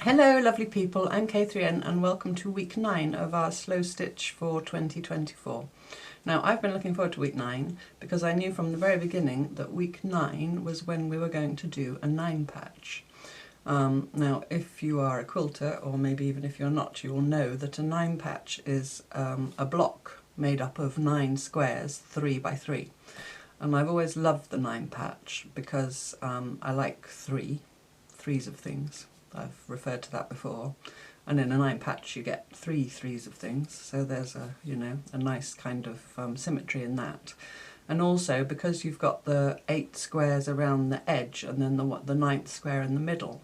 Hello lovely people, I'm K3N and welcome to week 9 of our Slow Stitch for 2024. Now I've been looking forward to week 9 because I knew from the very beginning that week 9 was when we were going to do a 9 patch. Now if you are a quilter, or maybe even if you're not, you will know that a 9 patch is a block made up of 9 squares 3 by 3. And I've always loved the 9 patch because I like threes of things. I've referred to that before, and in a 9 patch you get 3 threes of things, so there's a nice kind of symmetry in that. And also because you've got the 8 squares around the edge and then the 9th square in the middle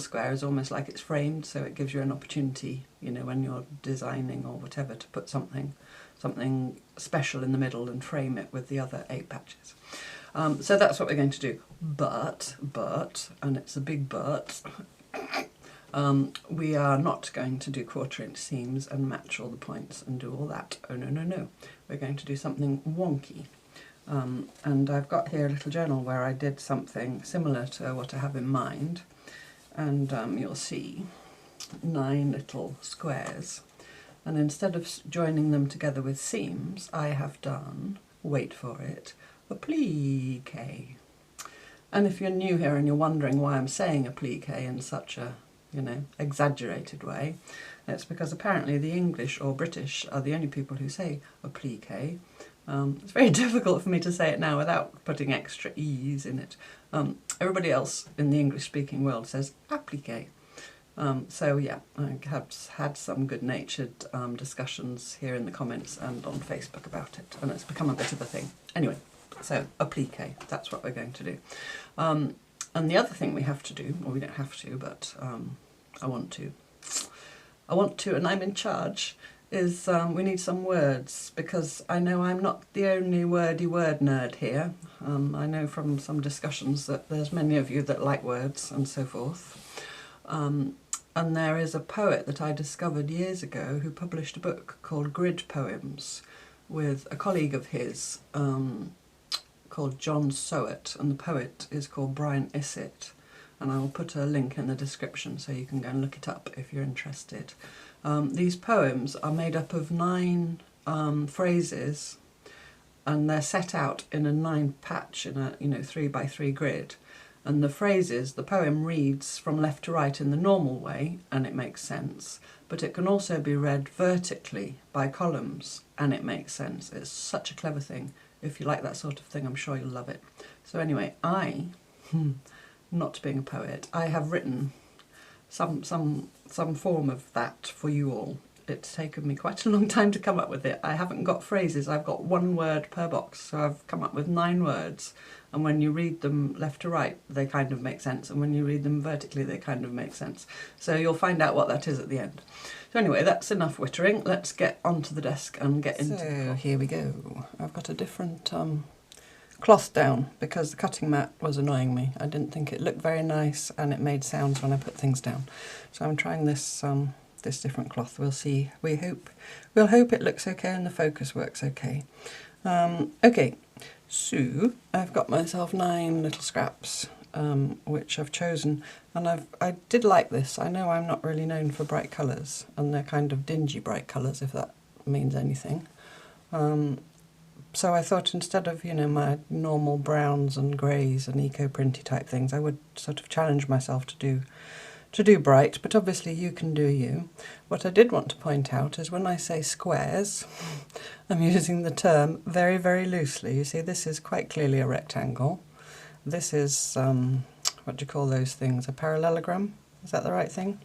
square is almost like it's framed, so it gives you an opportunity, when you're designing or whatever, to put something special in the middle and frame it with the other 8 patches. So that's what we're going to do. But, and it's a big but, we are not going to do 1/4 inch seams and match all the points and do all that. Oh no. We're going to do something wonky. And I've got here a little journal where I did something similar to what I have in mind. And you'll see 9 little squares. And instead of joining them together with seams, I have done, wait for it, applique. And if you're new here and you're wondering why I'm saying applique in such a, exaggerated way, it's because apparently the English or British are the only people who say applique. It's very difficult for me to say it now without putting extra e's in it. Everybody else in the English-speaking world says applique. So yeah, I have had some good-natured discussions here in the comments and on Facebook about it, and it's become a bit of a thing. Anyway, so applique, that's what we're going to do. And the other thing we have to do, or we don't have to, but I want to, and I'm in charge, is we need some words, because I know I'm not the only wordy word nerd here. I know from some discussions that there's many of you that like words and so forth. And there is a poet that I discovered years ago who published a book called Grid Poems with a colleague of his called John Sowett, and the poet is called Brian Issett, and I will put a link in the description so you can go and look it up if you're interested. These poems are made up of 9 phrases, and they're set out in a 9 patch in a 3 by 3 grid. And the phrases, the poem reads from left to right in the normal way, and it makes sense, but it can also be read vertically by columns, and it makes sense. It's such a clever thing. If you like that sort of thing, I'm sure you'll love it. So anyway, I, not being a poet, I have written some form of that for you all. It's taken me quite a long time to come up with it. I haven't got phrases, I've got 1 word per box, so I've come up with 9 words, and when you read them left to right they kind of make sense, and when you read them vertically they kind of make sense. So you'll find out what that is at the end. So anyway, that's enough wittering. Let's get onto the desk and get into it. So here we go. I've got a different cloth down because the cutting mat was annoying me. I didn't think it looked very nice and it made sounds when I put things down. So I'm trying this this different cloth. We'll see. We'll hope it looks okay and the focus works okay. Okay, so I've got myself 9 little scraps, which I've chosen, and I did like this. I know I'm not really known for bright colours, and they're kind of dingy bright colours, if that means anything. So I thought instead of, my normal browns and greys and eco-printy type things, I would sort of challenge myself to do bright, but obviously you can do you. What I did want to point out is when I say squares, I'm using the term very, very loosely. You see, this is quite clearly a rectangle. This is, what do you call those things, a parallelogram? Is that the right thing?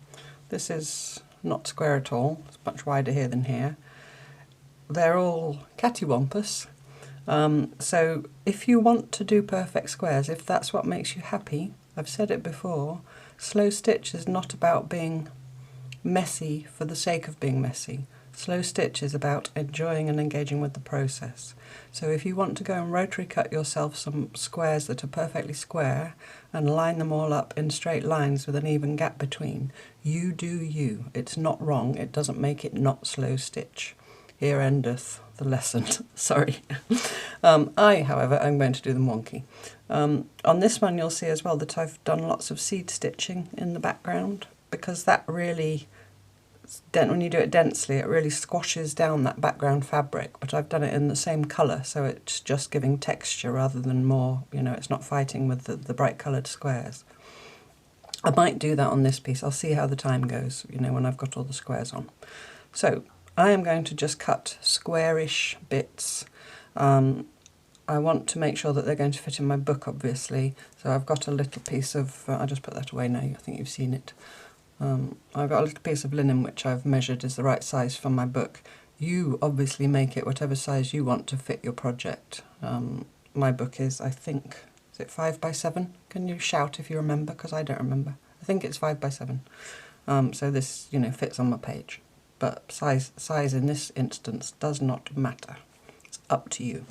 This is not square at all. It's much wider here than here. They're all cattywampus. So if you want to do perfect squares, if that's what makes you happy, I've said it before, Slow Stitch is not about being messy for the sake of being messy. Slow Stitch is about enjoying and engaging with the process. So if you want to go and rotary cut yourself some squares that are perfectly square and line them all up in straight lines with an even gap between, you do you. It's not wrong. It doesn't make it not Slow Stitch. Here endeth the lesson. Sorry. I, however, am going to do them wonky. On this one you'll see as well that I've done lots of seed stitching in the background. because that really, when you do it densely, it really squashes down that background fabric, but I've done it in the same colour, so it's just giving texture rather than more, you know, it's not fighting with the bright coloured squares. I might do that on this piece. I'll see how the time goes, you know, when I've got all the squares on. So I am going to just cut squarish bits. I want to make sure that they're going to fit in my book, obviously. So I've got a little piece of, I'll just put that away now, I think you've seen it. I've got a little piece of linen which I've measured is the right size for my book. You obviously make it whatever size you want to fit your project. My book is, I think, is it 5 by 7? Can you shout if you remember? Because I don't remember. I think it's 5 by 7. So this, you know, fits on my page. But size in this instance does not matter. It's up to you.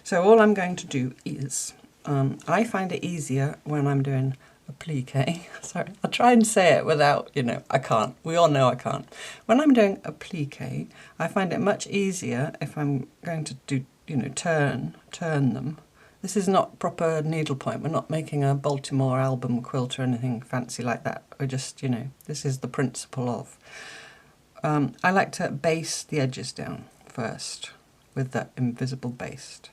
So all I'm going to do is, I find it easier when I'm doing applique. Sorry, I'll try and say it without, you know, I can't. We all know I can't. When I'm doing applique, I find it much easier if I'm going to do, you know, turn them. This is not proper needlepoint. We're not making a Baltimore album quilt or anything fancy like that. We're just, you know, this is the principle of. I like to baste the edges down first with that invisible baste.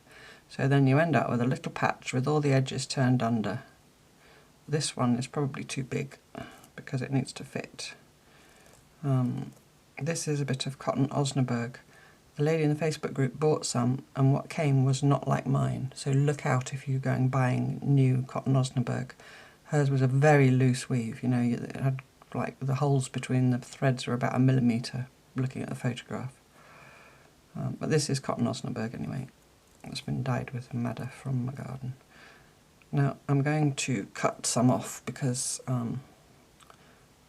So then you end up with a little patch with all the edges turned under. This one is probably too big because it needs to fit. This is a bit of cotton Osnaburg. The lady in the Facebook group bought some and what came was not like mine. So look out if you're going buying new cotton Osnaburg. Hers was a very loose weave, you know, it had like the holes between the threads were about 1 millimetre looking at the photograph. But this is cotton Osnaburg anyway. It's been dyed with madder from my garden. Now I'm going to cut some off because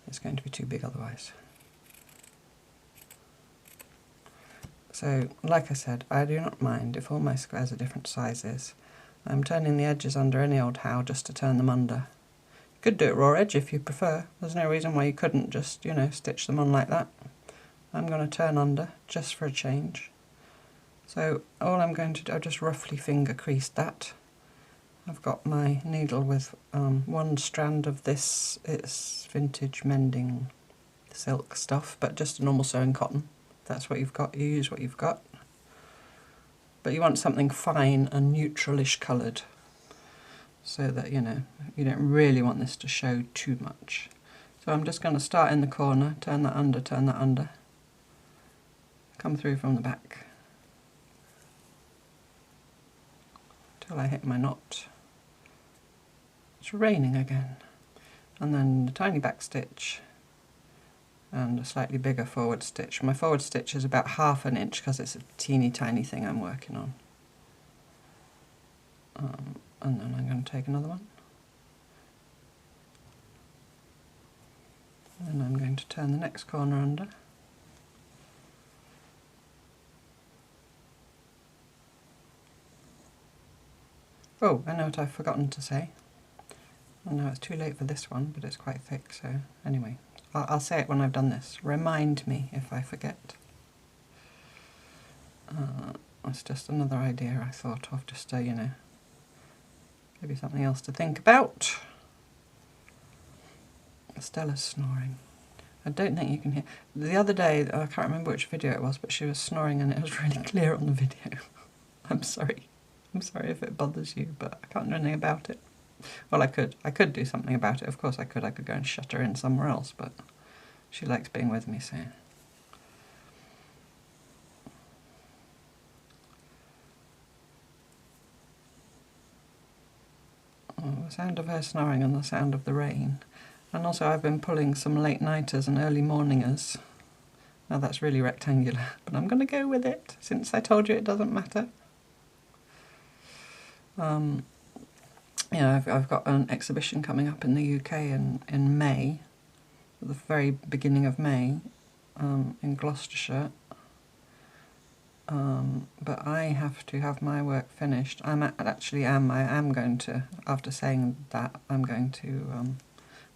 it's going to be too big otherwise. So like I said, I do not mind if all my squares are different sizes. I'm turning the edges under any old how just to turn them under. You could do it raw edge if you prefer. There's no reason why you couldn't just, you know, stitch them on like that. I'm going to turn under just for a change. So all I'm going to do, I've just roughly finger creased that. I've got my needle with one strand of this, it's vintage mending silk stuff, but just a normal sewing cotton. If that's what you've got, you use what you've got. But you want something fine and neutralish coloured so that, you know, you don't really want this to show too much. So I'm just going to start in the corner, turn that under, come through from the back till I hit my knot. It's raining again. And then the tiny back stitch and a slightly bigger forward stitch. My forward stitch is about 1/2 inch because it's a teeny tiny thing I'm working on. And then I'm going to take another one. And I'm going to turn the next corner under. Oh, I know what I've forgotten to say. I know it's too late for this one, but it's quite thick, so anyway. I'll say it when I've done this. Remind me if I forget. That's just another idea I thought of, just to, you know, maybe something else to think about. Stella's snoring. I don't think you can hear. The other day, I can't remember which video it was, but she was snoring and it was really clear on the video. I'm sorry. I'm sorry if it bothers you, but I can't do anything about it. Well, I could do something about it, of course I could go and shut her in somewhere else, but she likes being with me, so. Oh, the sound of her snoring and the sound of the rain. And also I've been pulling some late nighters and early morningers. Now that's really rectangular, but I'm going to go with it, since I told you it doesn't matter. Yeah, I've got an exhibition coming up in the UK in May, at the very beginning of May, in Gloucestershire. But I have to have my work finished. I am going to, after saying that, I'm going to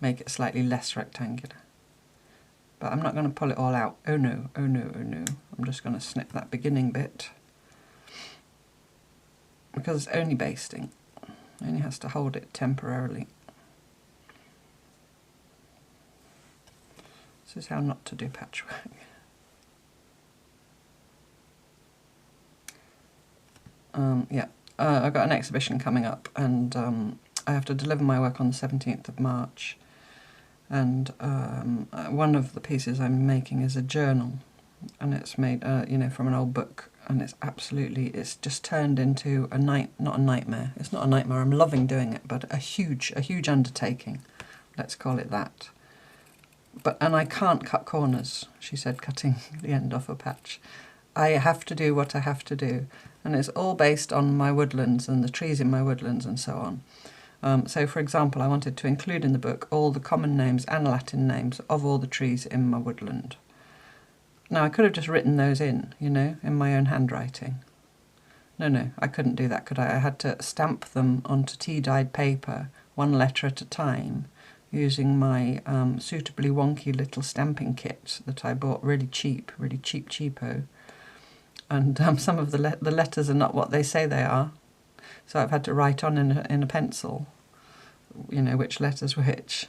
make it slightly less rectangular. But I'm not going to pull it all out. Oh no, oh no, oh no. I'm just going to snip that beginning bit. Because it's only basting. Only has to hold it temporarily. This is how not to do patchwork. Yeah, I've got an exhibition coming up, and I have to deliver my work on the 17th of March. And one of the pieces I'm making is a journal, and it's made, you know, from an old book, and it's just turned into not a nightmare. It's not a nightmare. I'm loving doing it, but a huge undertaking. Let's call it that. And I can't cut corners, she said, cutting the end off a patch. I have to do what I have to do, and it's all based on my woodlands and the trees in my woodlands and so on. So, for example, I wanted to include in the book all the common names and Latin names of all the trees in my woodland. Now, I could have just written those in, you know, in my own handwriting. No, I couldn't do that, could I? I had to stamp them onto tea-dyed paper, one letter at a time, using my suitably wonky little stamping kit that I bought really cheapo. And some of the letters are not what they say they are. So I've had to write on in a pencil, you know, which letter's which.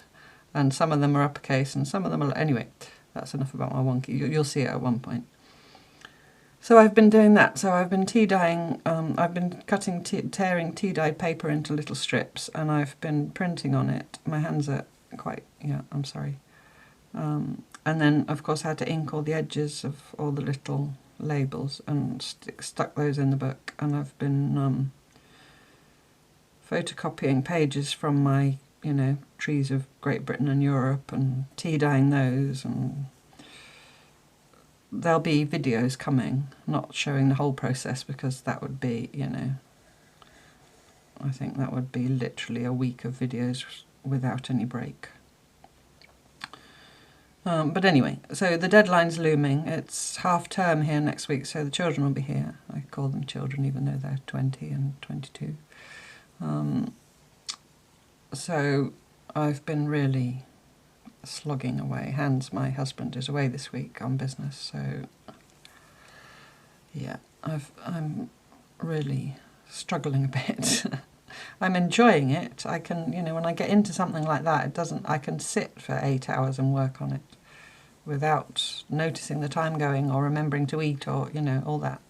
And some of them are uppercase and some of them are... Anyway, that's enough about my wonky. You'll see it at one point. So I've been doing that. So I've been tea dyeing, I've been tearing tea-dyed paper into little strips, and I've been printing on it. My hands are quite... Yeah, I'm sorry. And then, of course, I had to ink all the edges of all the little labels and stuck those in the book. And I've been... photocopying pages from my, you know, trees of Great Britain and Europe and tea dyeing those, and there'll be videos coming, not showing the whole process because that would be, you know, I think that would be literally a week of videos without any break. But anyway, so the deadline's looming. It's half term here next week, so the children will be here. I call them children even though they're 20 and 22. So I've been really slogging away. Hans, my husband, is away this week on business, so yeah, I'm really struggling a bit. I'm enjoying it. I can, you know, when I get into something like that, I can sit for 8 hours and work on it without noticing the time going or remembering to eat or, you know, all that.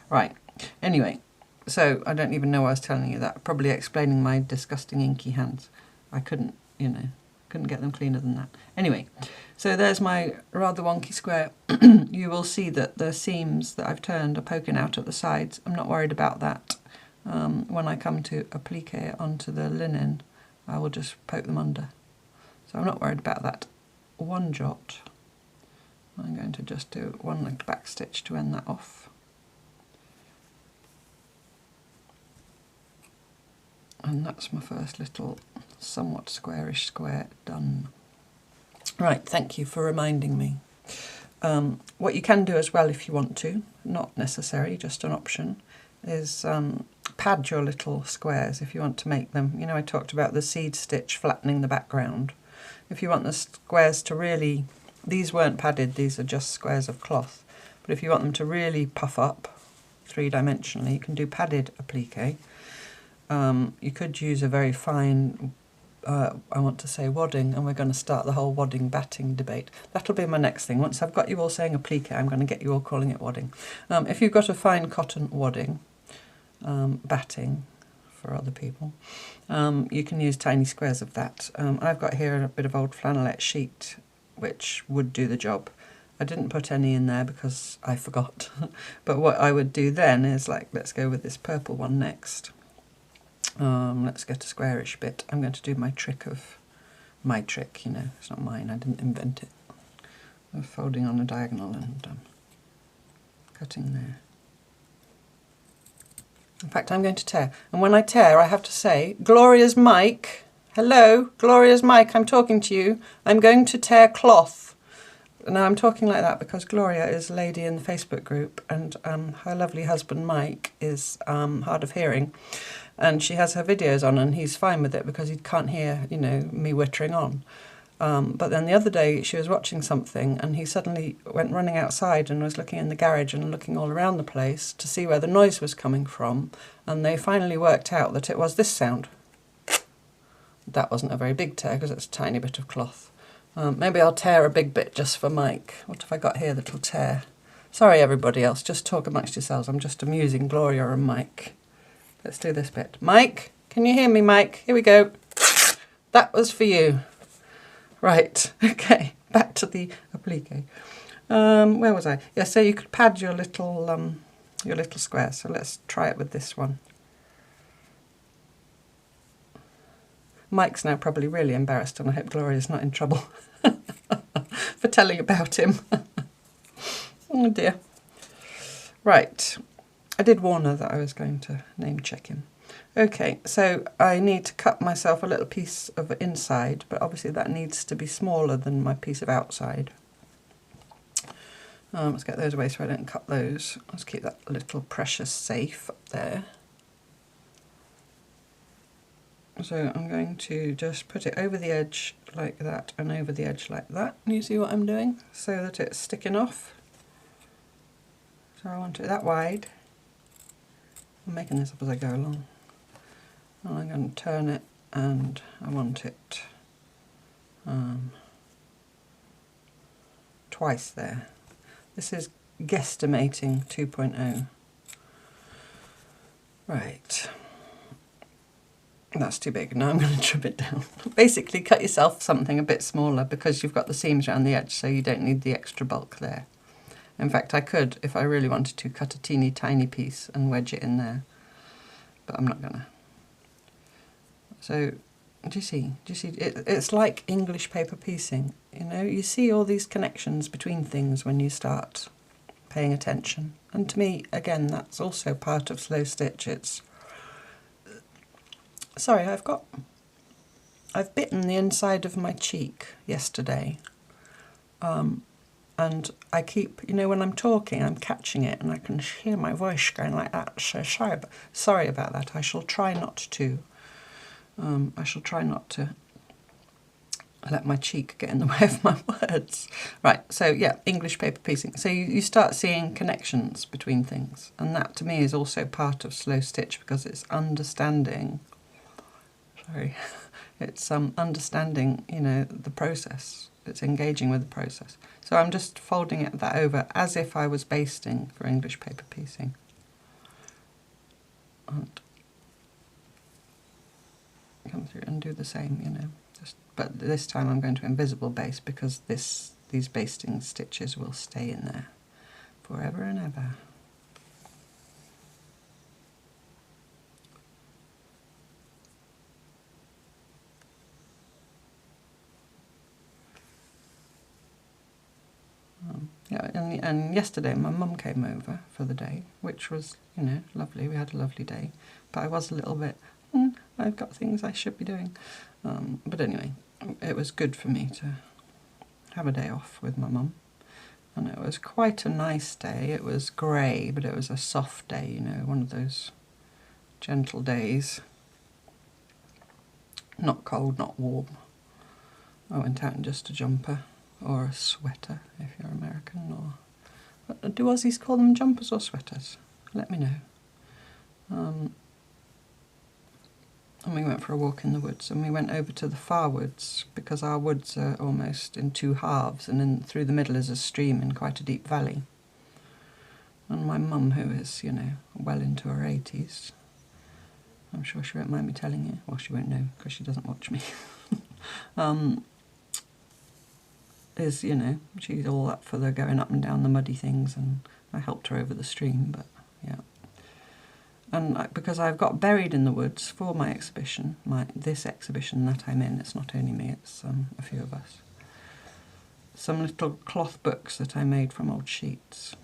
Right, anyway. So, I don't even know why I was telling you that. Probably explaining my disgusting inky hands. I couldn't, you know, couldn't get them cleaner than that. Anyway, so there's my rather wonky square. You will see that the seams that I've turned are poking out at the sides. I'm not worried about that. When I come to applique it onto the linen, I will just poke them under. So I'm not worried about that one jot. I'm going to just do one little back stitch to end that off. And that's my first little somewhat squarish square done. Right, thank you for reminding me. What you can do as well if you want to, not necessary, just an option, is pad your little squares if you want to make them. You know, I talked about the seed stitch flattening the background. If you want the squares to really... These weren't padded, these are just squares of cloth. But if you want them to really puff up three-dimensionally, you can do padded applique. You could use a very fine, I want to say wadding, and we're going to start the whole wadding batting debate. That'll be my next thing. Once I've got you all saying applique, I'm going to get you all calling it wadding. If you've got a fine cotton wadding, batting for other people, you can use tiny squares of that. I've got here a bit of old flannelette sheet, which would do the job. I didn't put any in there because I forgot. But what I would do then is, like, let's go with this purple one next. Let's get a squarish bit. I'm going to do my trick, you know, it's not mine, I didn't invent it. I'm folding on a diagonal and cutting there. In fact, I'm going to tear. And when I tear, I have to say, Gloria's mic, hello, Gloria's mic, I'm talking to you. I'm going to tear cloth. Now, I'm talking like that because Gloria is a lady in the Facebook group, and her lovely husband, Mike, is hard of hearing. And she has her videos on, and he's fine with it because he can't hear, you know, me wittering on. But then the other day she was watching something, and he suddenly went running outside and was looking in the garage and looking all around the place to see where the noise was coming from. And they finally worked out that it was this sound. That wasn't a very big tear because it's a tiny bit of cloth. Maybe I'll tear a big bit just for Mike. What have I got here that'll tear? Sorry everybody else, just talk amongst yourselves. I'm just amusing Gloria and Mike. Let's do this bit. Mike, can you hear me, Mike? Here we go. That was for you. Right, okay, back to the applique. Where was I? Yeah, so you could pad your little square. So let's try it with this one. Mike's now probably really embarrassed, and I hope Gloria's not in trouble for telling about him. Oh dear. Right, I did warn her that I was going to name check him. Okay, so I need to cut myself a little piece of inside, but obviously that needs to be smaller than my piece of outside. Let's get those away so I don't cut those. Let's keep that little precious safe up there. So I'm going to just put it over the edge like that and over the edge like that. You see what I'm doing? So that it's sticking off. So I want it that wide. I'm making this up as I go along. And I'm going to turn it, and I want it twice there. This is guesstimating 2.0. Right. That's too big. Now I'm going to trim it down. Basically cut yourself something a bit smaller because you've got the seams around the edge, so you don't need the extra bulk there. In fact, I could, if I really wanted to, cut a teeny tiny piece and wedge it in there, but I'm not gonna. So, do you see? It's like English paper piecing, you know? You see all these connections between things when you start paying attention. And to me, again, that's also part of slow stitch. It's... Sorry, I've bitten the inside of my cheek yesterday. And I keep, you know, when I'm talking, I'm catching it and I can hear my voice going like that. So sorry about that. I shall try not to. I shall try not to let my cheek get in the way of my words. Right, so yeah, English paper piecing. So you start seeing connections between things. And that to me is also part of slow stitch because it's understanding, it's understanding, you know, the process. It's engaging with the process. So I'm just folding that over as if I was basting for English paper piecing. And come through and do the same, you know. But this time I'm going to invisible baste because these basting stitches will stay in there forever and ever. Yeah, and yesterday my mum came over for the day, which was, you know, lovely. We had a lovely day, but I was a little bit, I've got things I should be doing. But anyway, it was good for me to have a day off with my mum. And it was quite a nice day. It was grey, but it was a soft day, you know, one of those gentle days. Not cold, not warm. I went out in just a jumper. Or a sweater, if you're American, or... Do Aussies call them jumpers or sweaters? Let me know. And we went for a walk in the woods, and we went over to the far woods, because our woods are almost in two halves, and through the middle is a stream in quite a deep valley. And my mum, who is, you know, well into her 80s, I'm sure she won't mind me telling you, well, she won't know, because she doesn't watch me, is, you know, she's all up for the going up and down the muddy things, and I helped her over the stream, but yeah. And because I've got buried in the woods for my exhibition, this exhibition that I'm in, it's not only me, it's a few of us, some little cloth books that I made from old sheets.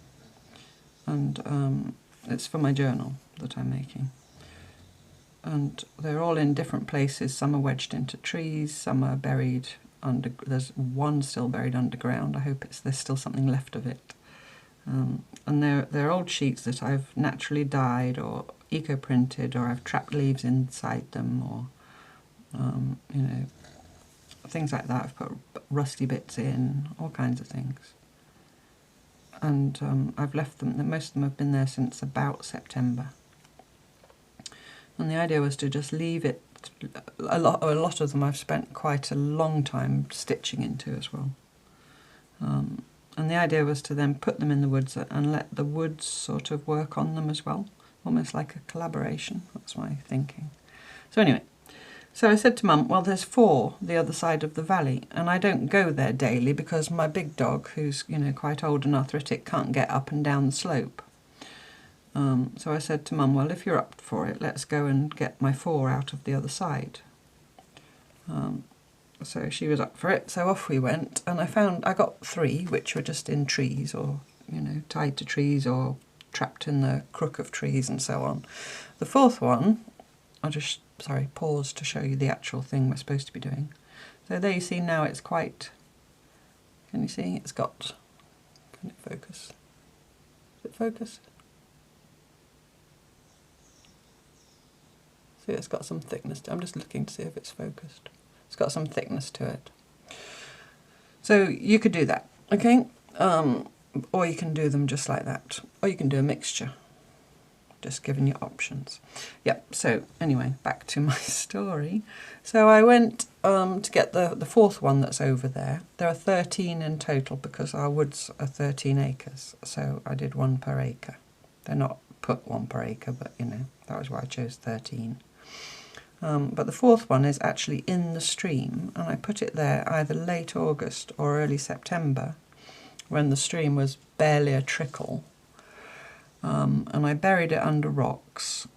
And it's for my journal that I'm making. And they're all in different places. Some are wedged into trees, some are buried under, there's one still buried underground. I hope there's still something left of it. And they're old sheets that I've naturally dyed or eco-printed, or I've trapped leaves inside them, or you know, things like that. I've put rusty bits in, all kinds of things. And I've left them, most of them have been there since about September. And the idea was to just leave it, a lot of them I've spent quite a long time stitching into as well. And the idea was to then put them in the woods and let the woods sort of work on them as well, almost like a collaboration. That's my thinking. So anyway, so I said to Mum, well, there's 4 the other side of the valley, and I don't go there daily because my big dog, who's, you know, quite old and arthritic, can't get up and down the slope. So I said to Mum, well, if you're up for it, let's go and get my 4 out of the other side. So she was up for it, so off we went, and I got 3, which were just in trees, or, you know, tied to trees or trapped in the crook of trees and so on. The 4th one, I'll just, pause to show you the actual thing we're supposed to be doing. So there you see now it's quite, can you see? It's got, can it focus? Is it focused? See, it's got some thickness. I'm just looking to see if it's focused. It's got some thickness to it. So you could do that, okay? Or you can do them just like that. Or you can do a mixture. Just giving you options. Yep, so anyway, back to my story. So I went to get the 4th one that's over there. There are 13 in total because our woods are 13 acres. So I did 1 per acre. They're not put 1 per acre, but you know, that was why I chose 13. But the 4th one is actually in the stream, and I put it there either late August or early September when the stream was barely a trickle. And I buried it under rocks,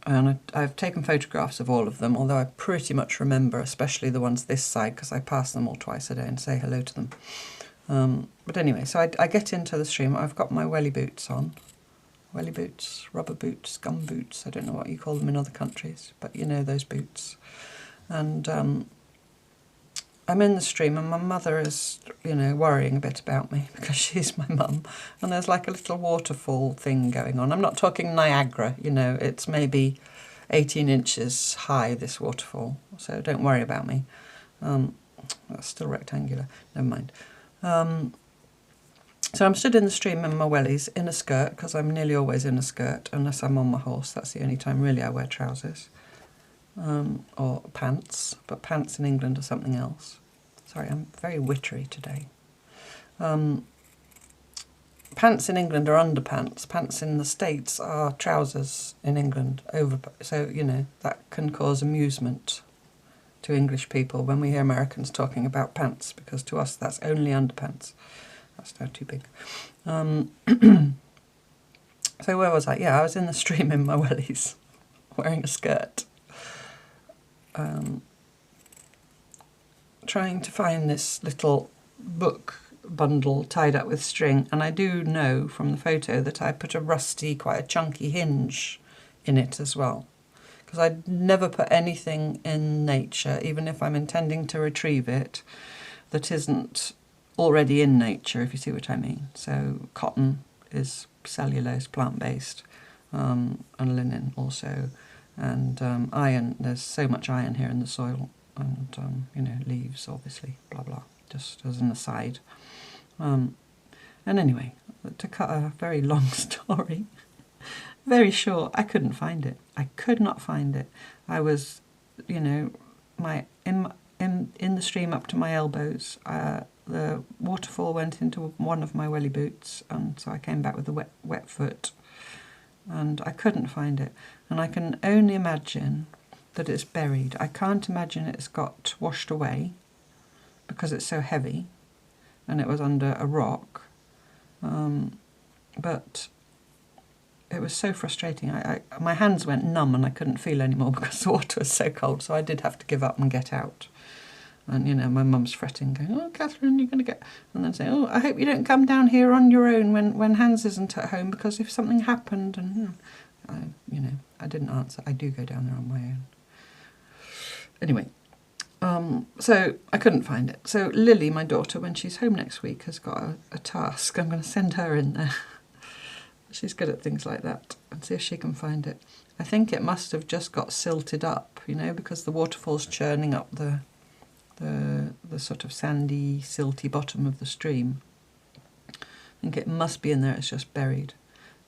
and I've taken photographs of all of them, although I pretty much remember, especially the ones this side, because I pass them all twice a day and say hello to them. But anyway, so I get into the stream. I've got my welly boots on. Welly boots, rubber boots, gum boots, I don't know what you call them in other countries, but you know those boots. And I'm in the stream, and my mother is, you know, worrying a bit about me because she's my mum, and there's like a little waterfall thing going on. I'm not talking Niagara, you know, it's maybe 18 inches high, this waterfall, so don't worry about me. That's still rectangular, never mind. So I'm stood in the stream in my wellies, in a skirt, because I'm nearly always in a skirt, unless I'm on my horse. That's the only time really I wear trousers. Or pants, but pants in England are something else. Sorry, I'm very wittery today. Pants in England are underpants. Pants in the States are trousers in England. So, you know, that can cause amusement to English people when we hear Americans talking about pants, because to us that's only underpants. That's now too big. So where was I? Yeah, I was in the stream in my wellies, wearing a skirt. Trying to find this little book bundle tied up with string, and I do know from the photo that I put a rusty, quite a chunky hinge in it as well, because I'd never put anything in nature, even if I'm intending to retrieve it, that isn't already in nature, if you see what I mean. So cotton is cellulose, plant-based, and linen also. And iron, there's so much iron here in the soil, and you know, leaves obviously, blah blah, just as an aside. And anyway, to cut a very long story, very short, I couldn't find it. I could not find it. I was, you know, in the stream up to my elbows. The waterfall went into one of my welly boots, and so I came back with a wet foot, and I couldn't find it. And I can only imagine that it's buried. I can't imagine it's got washed away because it's so heavy and it was under a rock. But it was so frustrating. My hands went numb and I couldn't feel anymore because the water was so cold, so I did have to give up and get out. And, you know, my mum's fretting, going, oh, Catherine, you're going to get... And then saying, oh, I hope you don't come down here on your own when Hans isn't at home, because if something happened... And, you know, I didn't answer. I do go down there on my own. Anyway, so I couldn't find it. So Lily, my daughter, when she's home next week, has got a task. I'm going to send her in there. She's good at things like that, and see if she can find it. I think it must have just got silted up, you know, because the waterfall's churning up the sort of sandy, silty bottom of the stream. I think it must be in there, it's just buried.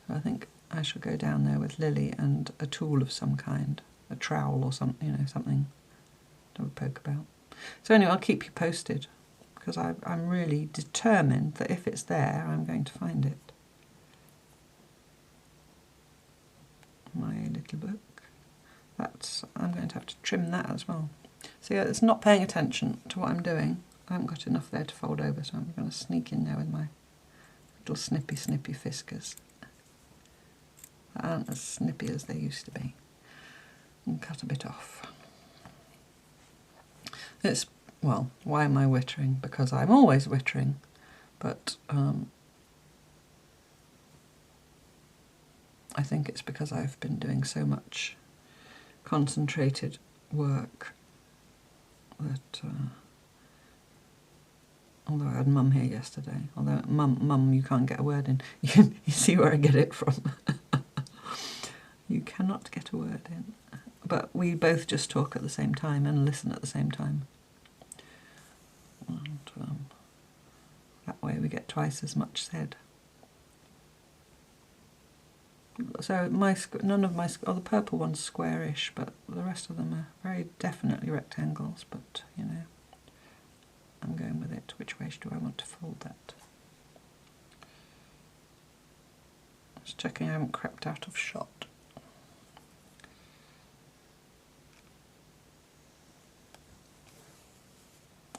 So I think I shall go down there with Lily and a tool of some kind, a trowel or something, you know, something to poke about. So anyway, I'll keep you posted, because I'm really determined that if it's there, I'm going to find it. My little book. I'm going to have to trim that as well. So yeah, it's not paying attention to what I'm doing. I haven't got enough there to fold over, so I'm going to sneak in there with my little snippy fiskers. That aren't as snippy as they used to be. And cut a bit off. It's, well, why am I wittering? Because I'm always wittering, but I think it's because I've been doing so much concentrated work that, although I had Mum here yesterday, although Mum, you can't get a word in. You see where I get it from. You cannot get a word in. But we both just talk at the same time and listen at the same time. And that way we get twice as much said. So none of my, the purple one's squarish, but the rest of them are very definitely rectangles, but you know, I'm going with it. Which way do I want to fold that? Just checking I haven't crept out of shot.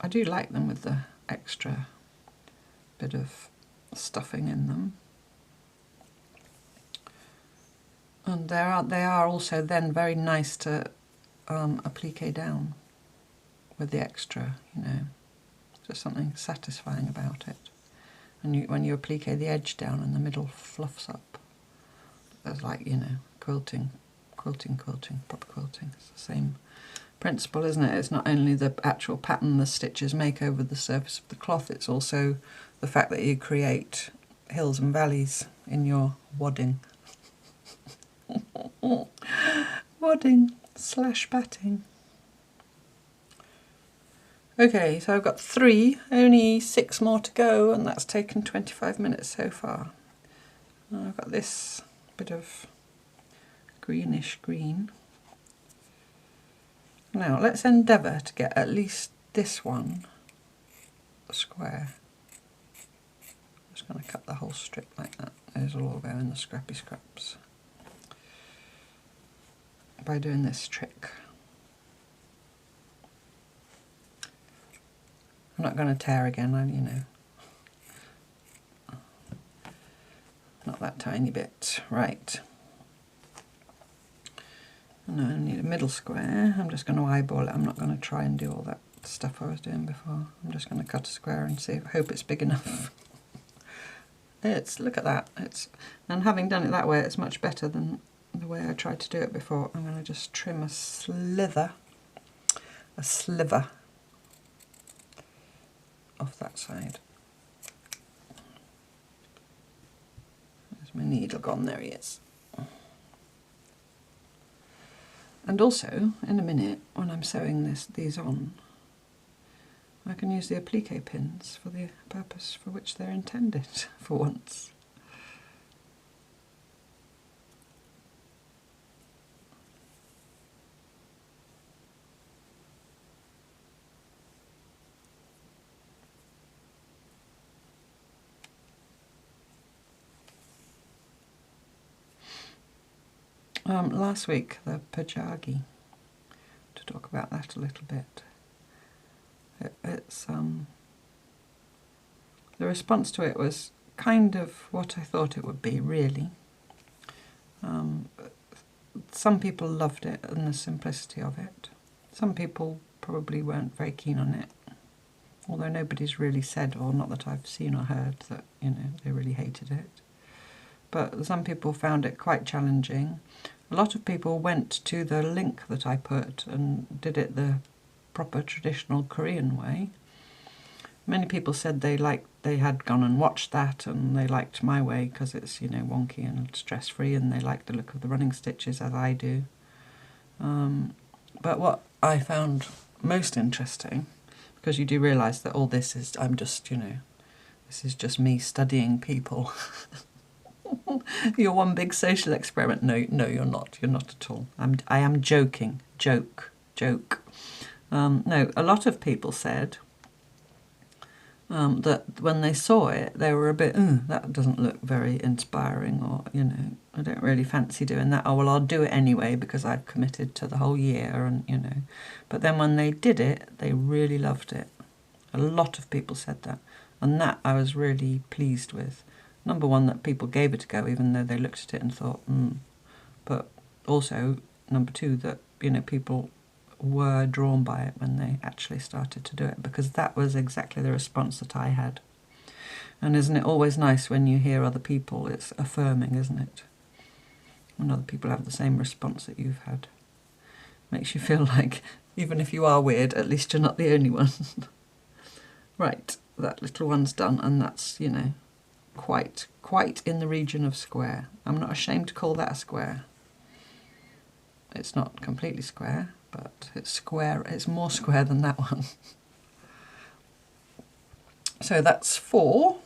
I do like them with the extra bit of stuffing in them. And they are also then very nice to applique down with the extra, you know. Just something satisfying about it. And when you applique the edge down and the middle fluffs up, there's like, you know, quilting, proper quilting. It's the same principle, isn't it? It's not only the actual pattern the stitches make over the surface of the cloth, it's also the fact that you create hills and valleys in your wadding. Wadding / batting. Okay, so I've got 3, only 6 more to go, and that's taken 25 minutes so far. I've got this bit of greenish green. Now let's endeavour to get at least this one square. I'm just going to cut the whole strip like that. Those will all go in the scrappy scraps by doing this trick. I'm not going to tear again, you know. Not that tiny bit. Right. And I need a middle square. I'm just going to eyeball it. I'm not going to try and do all that stuff I was doing before. I'm just going to cut a square and see. Hope it's big enough. Look at that. And having done it that way, it's much better than the way I tried to do it before. I'm going to just trim a sliver off that side. There's my needle gone. There he is. And also, in a minute, when I'm sewing these on, I can use the applique pins for the purpose for which they're intended, for once. Last week, the pajagi, to talk about that a little bit. It's the response to it was kind of what I thought it would be, really. Some people loved it and the simplicity of it. Some people probably weren't very keen on it, although nobody's really said, or not that I've seen or heard, that, you know, they really hated it. But some people found it quite challenging. A lot of people went to the link that I put and did it the proper traditional Korean way. Many people said they had gone and watched that and they liked my way because it's, you know, wonky and stress-free, and they liked the look of the running stitches as I do. But what I found most interesting, because you do realise that all this is, I'm just, you know, this is just me studying people. You're one big social experiment. No, no, you're not. You're not at all. I am joking. Joke. No, a lot of people said that when they saw it, they were a bit, that doesn't look very inspiring, or, I don't really fancy doing that. Oh, well, I'll do it anyway because I've committed to the whole year, and, But then when they did it, they really loved it. A lot of people said that. And that I was really pleased with. Number one, that people gave it a go, even though they looked at it and thought, But also, number two, that, people were drawn by it when they actually started to do it, because that was exactly the response that I had. And isn't it always nice when you hear other people? It's affirming, isn't it? When other people have the same response that you've had. Makes you feel like, even if you are weird, at least you're not the only one. Right, that little one's done, and that's, quite in the region of square. I'm not ashamed to call that a square. It's not completely square, but it's square. It's more square than that one. So that's 4.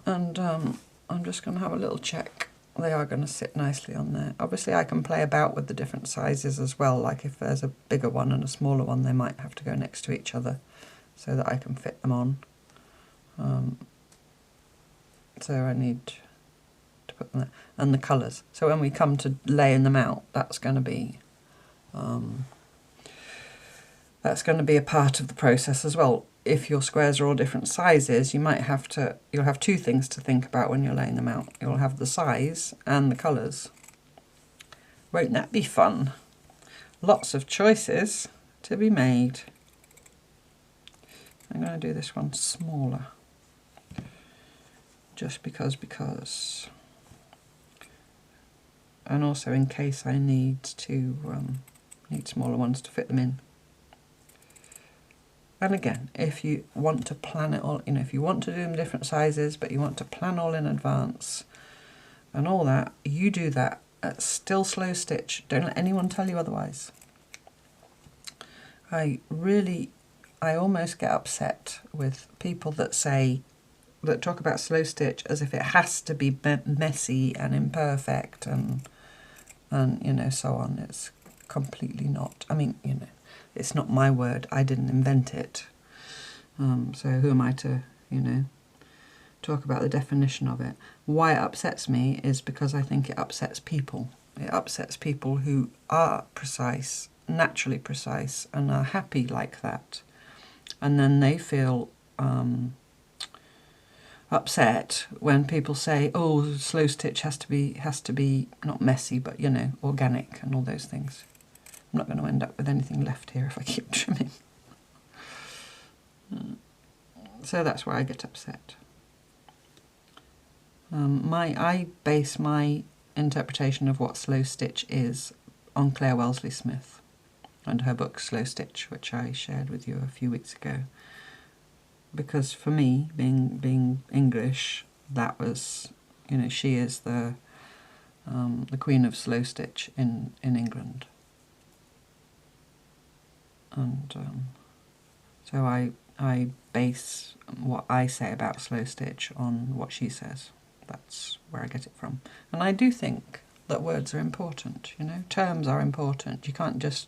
And I'm just going to have a little check. They are going to sit nicely on there. Obviously I can play about with the different sizes as well, like if there's a bigger one and a smaller one, they might have to go next to each other so that I can fit them on. So I need to put them there. And the colours. So when we come to laying them out, that's going to be a part of the process as well. If your squares are all different sizes, you'll have 2 things to think about when you're laying them out. You'll have the size and the colours. Won't that be fun? Lots of choices to be made. I'm going to do this one smaller. Just because. And also in case I need smaller ones to fit them in. And again, if you want to plan it all, if you want to do them different sizes, but you want to plan all in advance and all that, you do that. Still slow stitch. Don't let anyone tell you otherwise. I almost get upset with people that talk about slow stitch as if it has to be messy and imperfect and so on. It's completely not. I mean, it's not my word. I didn't invent it. So who am I to, talk about the definition of it? Why it upsets me is because I think it upsets people. It upsets people who are precise, naturally precise, and are happy like that. And then they feel upset when people say, oh, slow stitch has to be not messy, but organic and all those things. I'm not going to end up with anything left here if I keep trimming. So that's where I get upset. I base my interpretation of what slow stitch is on Claire Wellesley Smith and her book Slow Stitch, which I shared with you a few weeks ago. Because for me, being English, that was, she is the queen of slow stitch in England. And so I base what I say about slow stitch on what she says. That's where I get it from. And I do think that words are important, terms are important. You can't just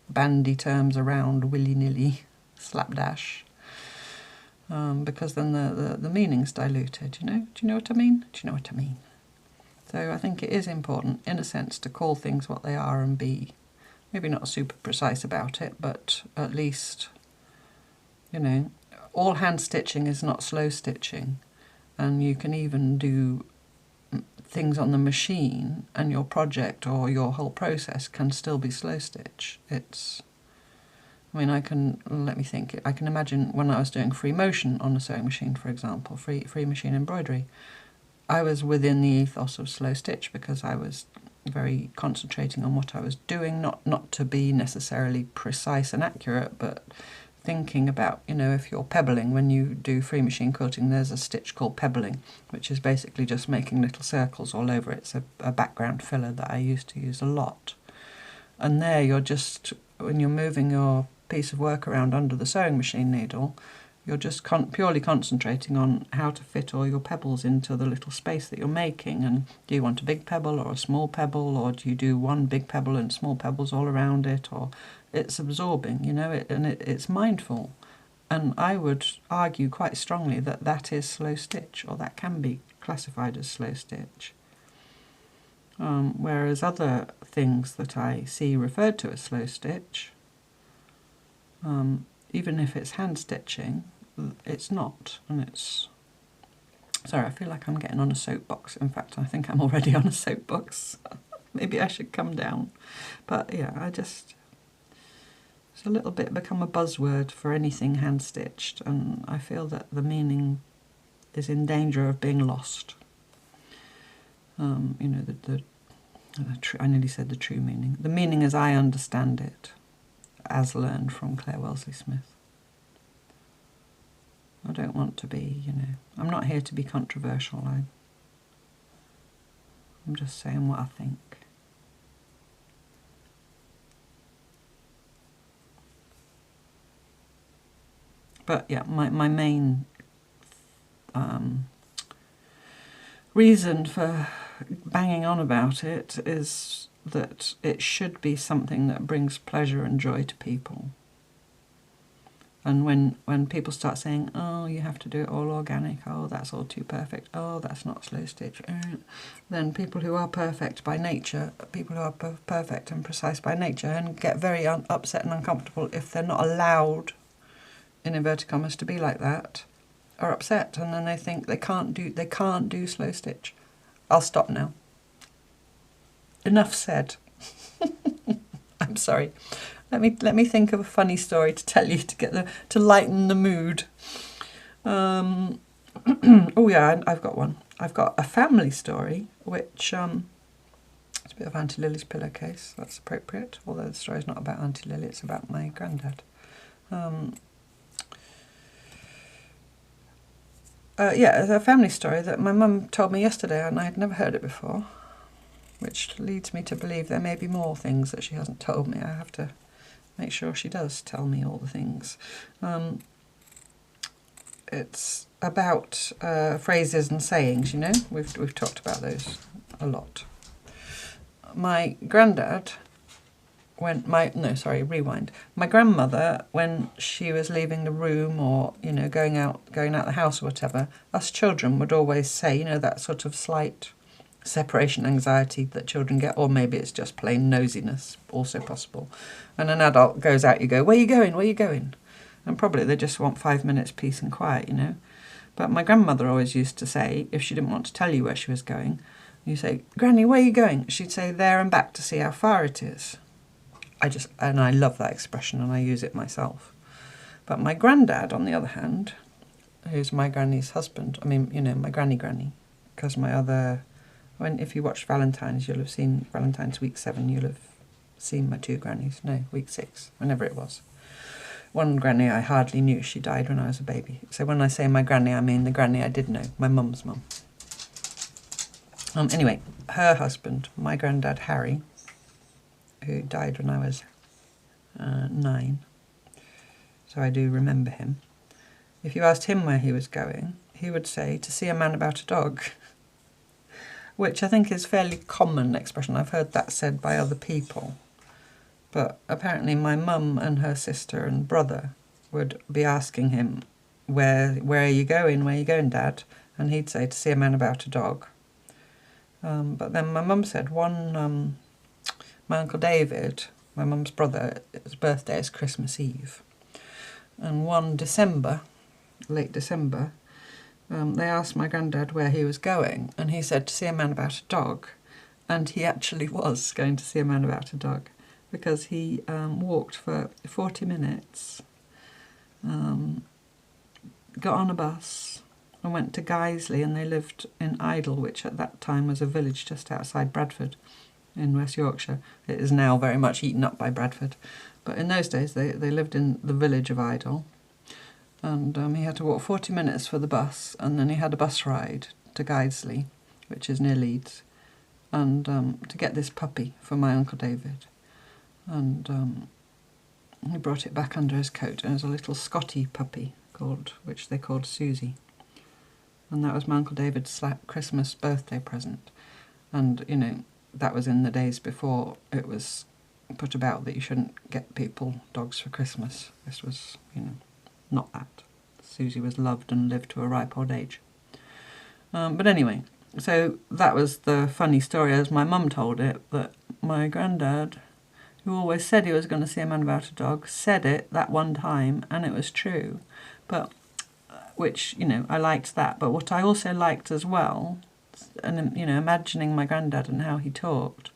bandy terms around willy-nilly, slapdash, because then the meaning's diluted, Do you know what I mean? Do you know what I mean? So I think it is important, in a sense, to call things what they are and be maybe not super precise about it, but at least, all hand stitching is not slow stitching, and you can even do things on the machine and your project or your whole process can still be slow stitch. I can imagine when I was doing free motion on a sewing machine, for example, free machine embroidery, I was within the ethos of slow stitch because I was very concentrating on what I was doing, not to be necessarily precise and accurate, but thinking about, if you're pebbling, when you do free machine quilting, there's a stitch called pebbling, which is basically just making little circles all over it. It's a background filler that I used to use a lot. And there you're just, when you're moving your piece of work around under the sewing machine needle, You're just purely concentrating on how to fit all your pebbles into the little space that you're making. And do you want a big pebble or a small pebble, or do you do one big pebble and small pebbles all around it? Or it's absorbing, you know, it's mindful. And I would argue quite strongly that that is slow stitch, or that can be classified as slow stitch. Whereas other things that I see referred to as slow stitch, even if it's hand stitching, it's not, and it's... Sorry, I feel like I'm getting on a soapbox. In fact, I think I'm already on a soapbox. Maybe I should come down. But yeah, it's a little bit become a buzzword for anything hand stitched, and I feel that the meaning is in danger of being lost. You know, I nearly said the true meaning. The meaning as I understand it, as learned from Claire Wellesley Smith. I don't want to be, you know, I'm not here to be controversial. I'm just saying what I think. But yeah, my main reason for banging on about it is that it should be something that brings pleasure and joy to people. And when people start saying, oh, you have to do it all organic, oh, that's all too perfect, oh, that's not slow stitch, then people who are perfect by nature, people who are perfect and precise by nature, and get very upset and uncomfortable if they're not allowed, in inverted commas, to be like that, are upset, and then they think they can't do slow stitch. I'll stop now. Enough said. I'm sorry. Let me think of a funny story to tell you to lighten the mood. Oh yeah, I've got one. I've got a family story, which it's a bit of Auntie Lily's pillowcase. That's appropriate. Although the story's not about Auntie Lily, it's about my granddad. Yeah, it's a family story that my mum told me yesterday, and I had never heard it before, which leads me to believe there may be more things that she hasn't told me. I have to make sure she does tell me all the things. It's about phrases and sayings, you know. We've talked about those a lot. My granddad, rewind. My grandmother, when she was leaving the room, or, you know, going out the house or whatever, us children would always say, you know, that sort of slight separation anxiety that children get, or maybe it's just plain nosiness, also possible. When an adult goes out, you go, where you going, where you going? And probably they just want 5 minutes peace and quiet, you know. But my grandmother always used to say, if she didn't want to tell you where she was going, you say, Granny, where are you going? She'd say, there and back to see how far it is. I love that expression, and I use it myself. But my granddad, on the other hand, who's my granny's husband, I mean, you know, my granny, because if you watched Valentine's, you'll have seen Valentine's week 7, you'll have seen my two grannies. No, week 6, whenever it was. One granny I hardly knew, she died when I was a baby. So when I say my granny, I mean the granny I did know, my mum's mum. Anyway, her husband, my granddad Harry, who died when I was 9, so I do remember him. If you asked him where he was going, he would say, to see a man about a dog, which I think is a fairly common expression. I've heard that said by other people. But apparently my mum and her sister and brother would be asking him, where are you going? Where are you going, Dad? And he'd say, to see a man about a dog. But then my mum said my Uncle David, my mum's brother, his birthday is Christmas Eve. And one December, late December, they asked my granddad where he was going, and he said to see a man about a dog. And he actually was going to see a man about a dog, because he walked for 40 minutes, got on a bus and went to Guiseley, and they lived in Idle, which at that time was a village just outside Bradford in West Yorkshire. It is now very much eaten up by Bradford, but in those days they lived in the village of Idle. And he had to walk 40 minutes for the bus, and then he had a bus ride to Guiseley, which is near Leeds, and to get this puppy for my Uncle David. And he brought it back under his coat, and it was a little Scotty puppy which they called Susie. And that was my Uncle David's Christmas birthday present. And, you know, that was in the days before it was put about that you shouldn't get people dogs for Christmas. This was, you know, not that. Susie was loved and lived to a ripe old age. But anyway, so that was the funny story as my mum told it, that my granddad, who always said he was going to see a man about a dog, said it that one time, and it was true. But, which, you know, I liked that. But what I also liked as well, and, you know, imagining my granddad and how he talked,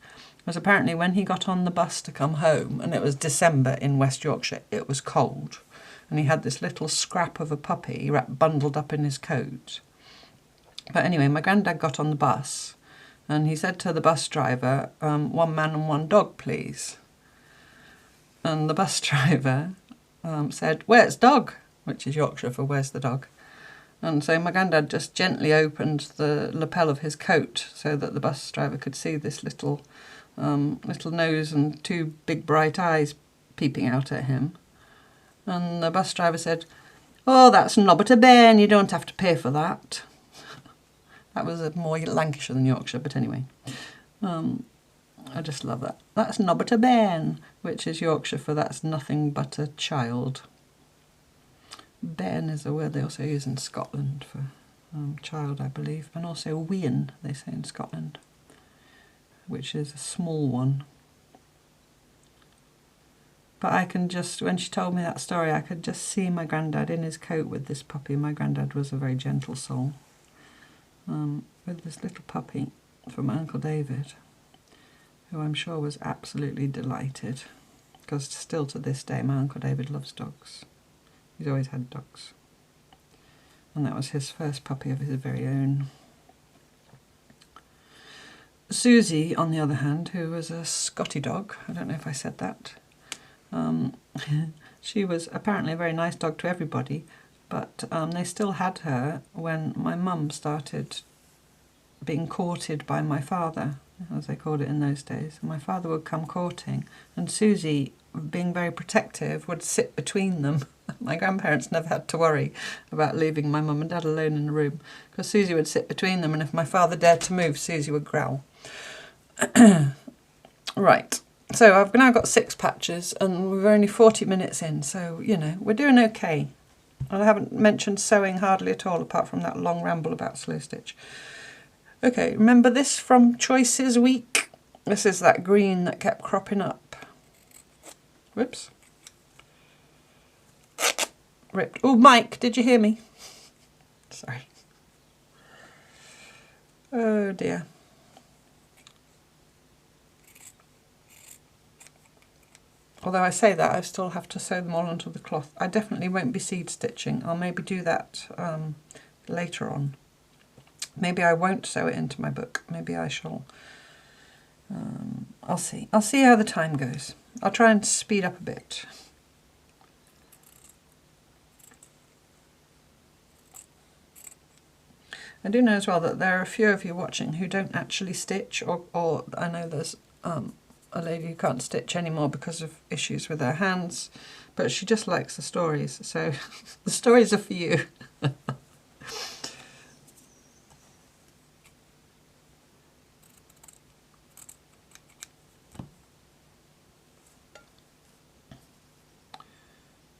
was apparently when he got on the bus to come home, and it was December in West Yorkshire, it was cold, and he had this little scrap of a puppy bundled up in his coat. But anyway, my granddad got on the bus, and he said to the bus driver, 1 man and 1 dog, please. And the bus driver said, "Where's dog?" which is Yorkshire for "where's the dog?" And so my granddad just gently opened the lapel of his coat so that the bus driver could see this little nose and 2 big bright eyes peeping out at him. And the bus driver said, "Oh, that's nobbut a bairn, you don't have to pay for that." That was more Lancashire than Yorkshire, but anyway. I just love that. "That's nobbut a bairn," which is Yorkshire for "that's nothing but a child." Bairn is a word they also use in Scotland for child, I believe, and also wean, they say in Scotland, which is a small one. But I can just, when she told me that story, I could just see my granddad in his coat with this puppy. My granddad was a very gentle soul. With this little puppy for my Uncle David, who I'm sure was absolutely delighted, because still to this day my Uncle David loves dogs. He's always had dogs. And that was his first puppy of his very own. Susie, on the other hand, who was a Scotty dog, I don't know if I said that, she was apparently a very nice dog to everybody, but they still had her when my mum started being courted by my father, as they called it in those days. My father would come courting, and Susie, being very protective, would sit between them. My grandparents never had to worry about leaving my mum and dad alone in the room, because Susie would sit between them, and if my father dared to move, Susie would growl. Right, so I've now got 6 patches, and we're only 40 minutes in, so, you know, we're doing okay. And I haven't mentioned sewing hardly at all, apart from that long ramble about Slowstitch. Okay, remember this from Choices Week? This is that green that kept cropping up. Whoops. Ripped. Oh, Mike, did you hear me? Sorry. Oh dear. Although I say that, I still have to sew them all onto the cloth. I definitely won't be seed stitching. I'll maybe do that later on. Maybe I won't sew it into my book. Maybe I shall. I'll see. I'll see how the time goes. I'll try and speed up a bit. I do know as well that there are a few of you watching who don't actually stitch, or I know there's a lady who can't stitch anymore because of issues with her hands, but she just likes the stories, so the stories are for you.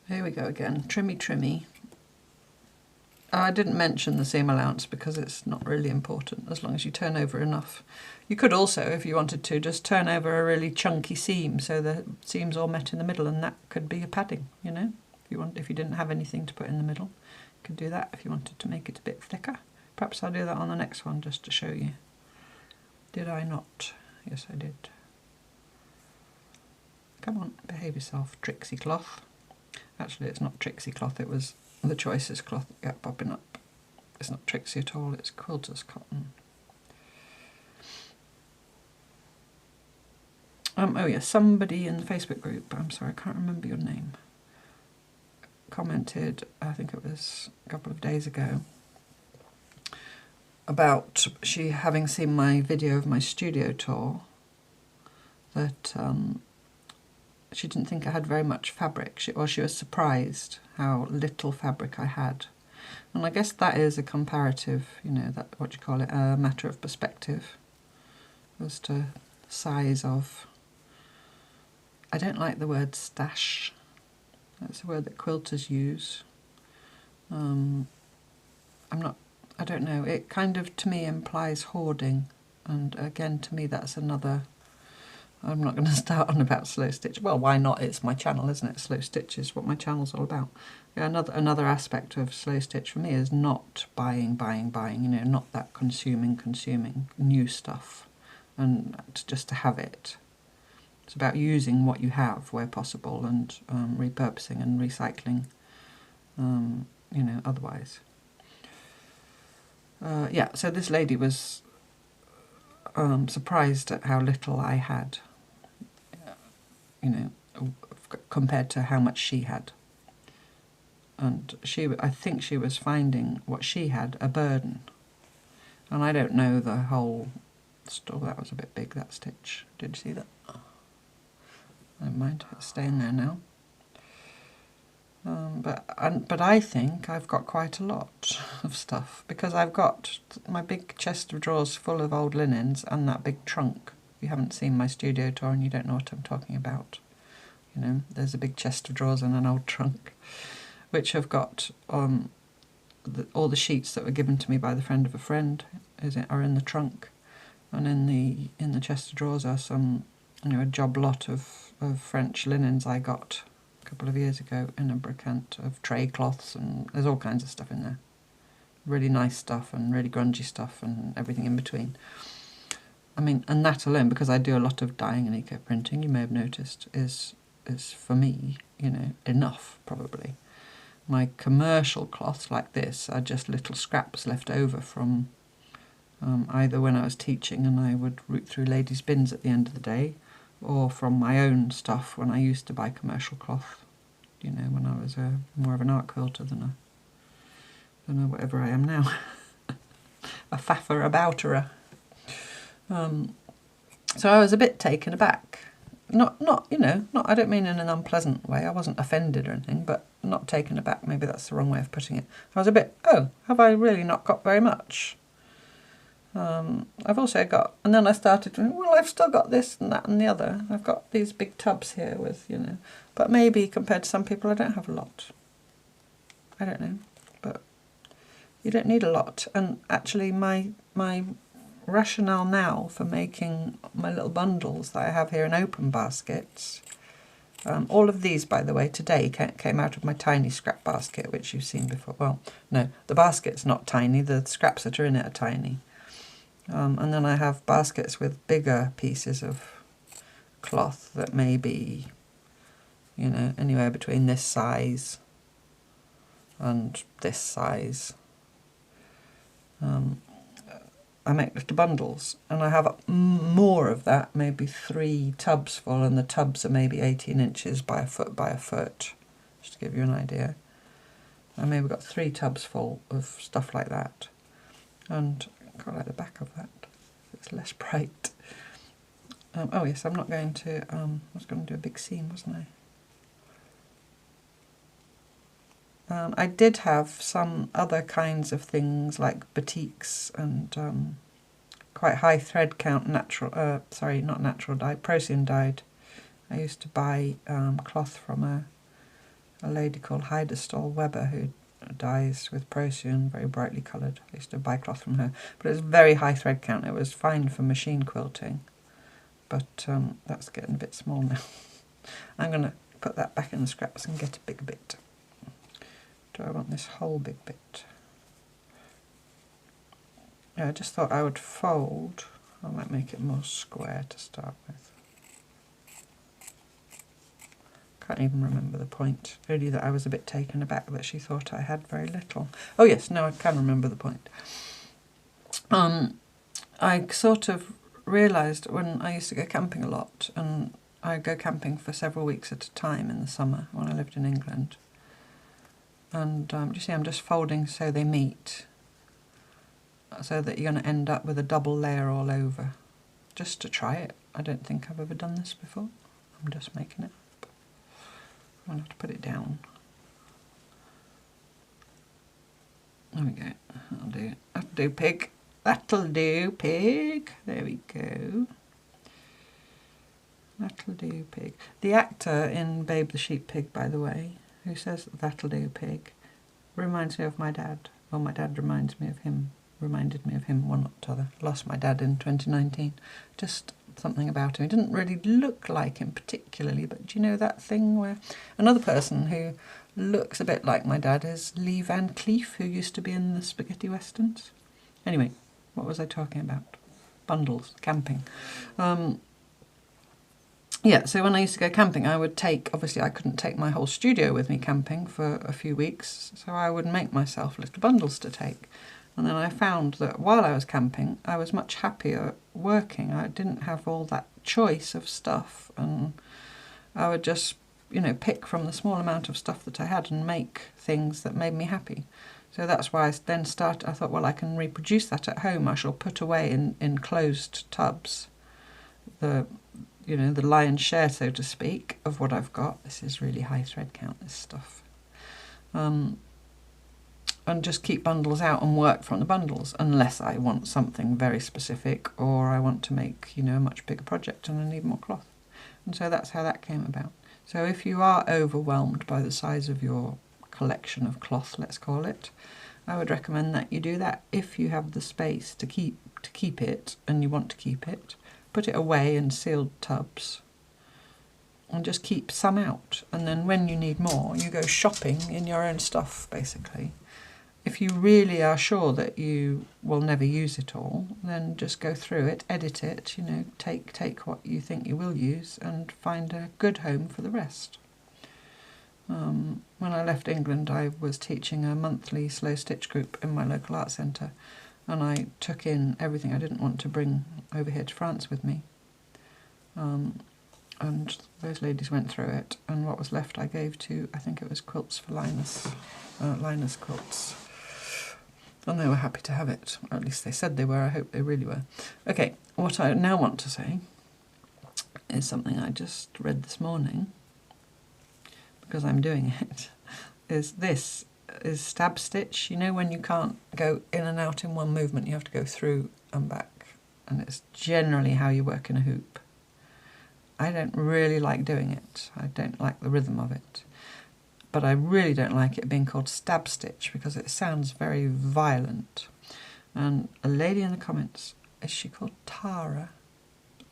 Here we go again, trimmy trimmy. I didn't mention the seam allowance because it's not really important as long as you turn over enough. You could also, if you wanted to, just turn over a really chunky seam so the seams all met in the middle, and that could be a padding, you know. If you didn't have anything to put in the middle, you could do that if you wanted to make it a bit thicker. Perhaps I'll do that on the next one just to show you. Did I not? Yes, I did. Come on, behave yourself, Trixie cloth. Actually, it's not Trixie cloth, it was the Choices cloth that kept popping up. It's not Trixie at all, it's quilter's cotton. Oh yeah, somebody in the Facebook group, I'm sorry, I can't remember your name, commented, I think it was a couple of days ago, about she having seen my video of my studio tour, that she didn't think I had very much fabric, she was surprised how little fabric I had. And I guess that is a comparative, you know, that, what do you call it, a matter of perspective as to size of. I don't like the word stash. That's a word that quilters use. I don't know, it kind of to me implies hoarding, and again to me that's another. I'm not going to start on about Slowstitch. Well, why not? It's my channel, isn't it? Slowstitch is what my channel's all about. Yeah, another aspect of Slowstitch for me is not buying, you know, not that consuming new stuff and just to have it. It's about using what you have where possible and repurposing and recycling, you know, otherwise. Yeah, so this lady was surprised at how little I had, you know, compared to how much she had. And I think she was finding what she had a burden. And I don't know the whole story. That was a bit big, that stitch. Did you see that? Never mind, it's staying there now. But I think I've got quite a lot of stuff, because I've got my big chest of drawers full of old linens and that big trunk. If you haven't seen my studio tour and you don't know what I'm talking about, you know, there's a big chest of drawers and an old trunk, which have got all the sheets that were given to me by the friend of a friend are in the trunk, and in the chest of drawers are some, you know, a job lot of French linens I got a couple of years ago in a brocante of tray cloths, and there's all kinds of stuff in there. Really nice stuff and really grungy stuff and everything in between. I mean, and that alone, because I do a lot of dyeing and eco-printing, you may have noticed, is for me, you know, enough probably. My commercial cloths like this are just little scraps left over from either when I was teaching and I would root through ladies' bins at the end of the day, or from my own stuff when I used to buy commercial cloth, you know, when I was more of an art quilter than a whatever I am now, a faffer, a bouterer. So I was a bit taken aback. Not you know, not, I don't mean in an unpleasant way, I wasn't offended or anything, but not taken aback, maybe that's the wrong way of putting it. I was a bit, oh, have I really not got very much? I've also got, and then I started, well, I've still got this and that and the other. I've got these big tubs here with, you know, but maybe compared to some people I don't have a lot. I don't know, but you don't need a lot. And actually my rationale now for making my little bundles that I have here in open baskets, all of these, by the way, today came out of my tiny scrap basket, which you've seen before. Well, no, the basket's not tiny, the scraps that are in it are tiny. And then I have baskets with bigger pieces of cloth that may be, you know, anywhere between this size and this size. I make little bundles, and I have more of that, maybe 3 tubs full, and the tubs are maybe 18 inches by a foot by a foot, just to give you an idea. I maybe got 3 tubs full of stuff like that, and I quite like the back of that, it's less bright. Oh yes, I'm not going to, I was going to do a big seam, wasn't I? I did have some other kinds of things like batiks and quite high thread count natural, sorry, not natural dyed, Procyon dyed. I used to buy cloth from a lady called Heidestall Weber who dyes with Procyon, very brightly coloured. I used to buy cloth from her, but it was very high thread count. It was fine for machine quilting, but that's getting a bit small now. I'm going to put that back in the scraps and get a big bit. Do I want this whole big bit? Yeah, I just thought I would fold. I might make it more square to start with. Can't even remember the point. Only that I was a bit taken aback that she thought I had very little. Oh yes, no, I can remember the point. I sort of realised when I used to go camping a lot, and I'd go camping for several weeks at a time in the summer when I lived in England. And you see I'm just folding so they meet, so that you're going to end up with a double layer all over, just to try it. I don't think I've ever done this before, I'm just making it up. I'll have to put it down. There we go. That'll do. That'll do, pig. That'll do, pig. There we go. That'll do, pig. The actor in Babe the Sheep Pig, by the way, who says that'll do, pig, reminds me of my dad. Well, my dad reminded me of him, one or t'other. Lost my dad in 2019. Just something about him. He didn't really look like him particularly, but do you know that thing where... Another person who looks a bit like my dad is Lee Van Cleef, who used to be in the spaghetti westerns. Anyway, what was I talking about? Bundles, camping. Yeah, so when I used to go camping, I would take, obviously I couldn't take my whole studio with me camping for a few weeks, so I would make myself little bundles to take. And then I found that while I was camping, I was much happier working. I didn't have all that choice of stuff, and I would just, you know, pick from the small amount of stuff that I had and make things that made me happy. So that's why I then started, I thought, well, I can reproduce that at home. I shall put away in closed tubs the lion's share, so to speak, of what I've got. This is really high thread count, this stuff. And just keep bundles out and work from the bundles, unless I want something very specific or I want to make, you know, a much bigger project and I need more cloth. And so that's how that came about. So if you are overwhelmed by the size of your collection of cloth, let's call it, I would recommend that you do that. If you have the space to keep it and you want to keep it, put it away in sealed tubs and just keep some out. And then when you need more, you go shopping in your own stuff, basically. If you really are sure that you will never use it all, then just go through it, edit it, you know, take what you think you will use and find a good home for the rest. When I left England, I was teaching a monthly Slowstitch group in my local art centre, and I took in everything I didn't want to bring over here to France with me. And those ladies went through it, and what was left I gave to, I think it was Quilts for Linus, Linus Quilts. And they were happy to have it, or at least they said they were. I hope they really were. Okay, what I now want to say is something I just read this morning, because I'm doing it, is this is stab stitch. You know, when you can't go in and out in one movement, you have to go through and back, and it's generally how you work in a hoop. I don't really like doing it. I don't like the rhythm of it. But I really don't like it being called stab stitch because it sounds very violent. And a lady in the comments, is she called Tara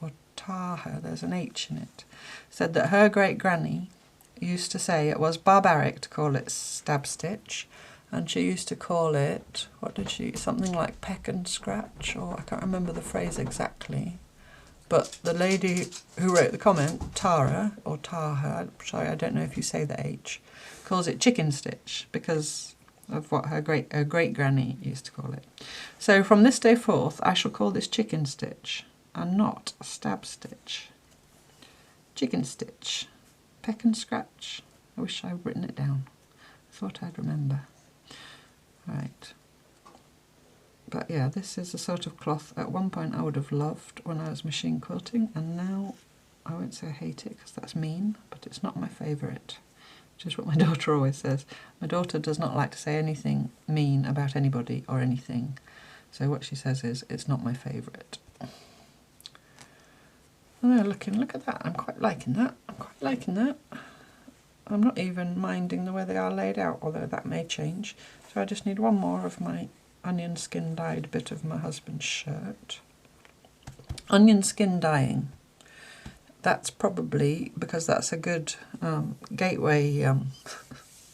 or Taha, there's an H in it, said that her great granny used to say it was barbaric to call it stab stitch, and she used to call it, what did she, something like peck and scratch, or I can't remember the phrase exactly. But the lady who wrote the comment, Tara, or Taha, sorry, I don't know if you say the H, calls it chicken stitch because of what her great granny used to call it. So from this day forth, I shall call this chicken stitch and not stab stitch. Chicken stitch, peck and scratch. I wish I'd written it down. I thought I'd remember. Right. But yeah, this is a sort of cloth at one point I would have loved when I was machine quilting, and now I won't say I hate it because that's mean, but it's not my favourite, which is what my daughter always says. My daughter does not like to say anything mean about anybody or anything, so what she says is, it's not my favourite. Oh, look at that, I'm quite liking that, I'm not even minding the way they are laid out, although that may change. So I just need one more of my onion skin dyed bit of my husband's shirt. Onion skin dyeing. That's probably because that's a good gateway,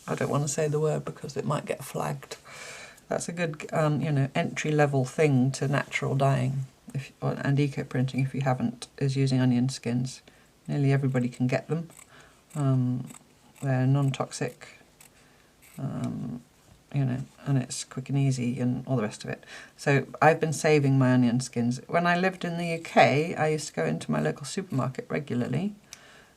I don't want to say the word because it might get flagged. That's a good entry level thing to natural dyeing and eco printing if you haven't, is using onion skins. Nearly everybody can get them. They're non-toxic. And it's quick and easy and all the rest of it. So I've been saving my onion skins. When I lived in the UK, I used to go into my local supermarket regularly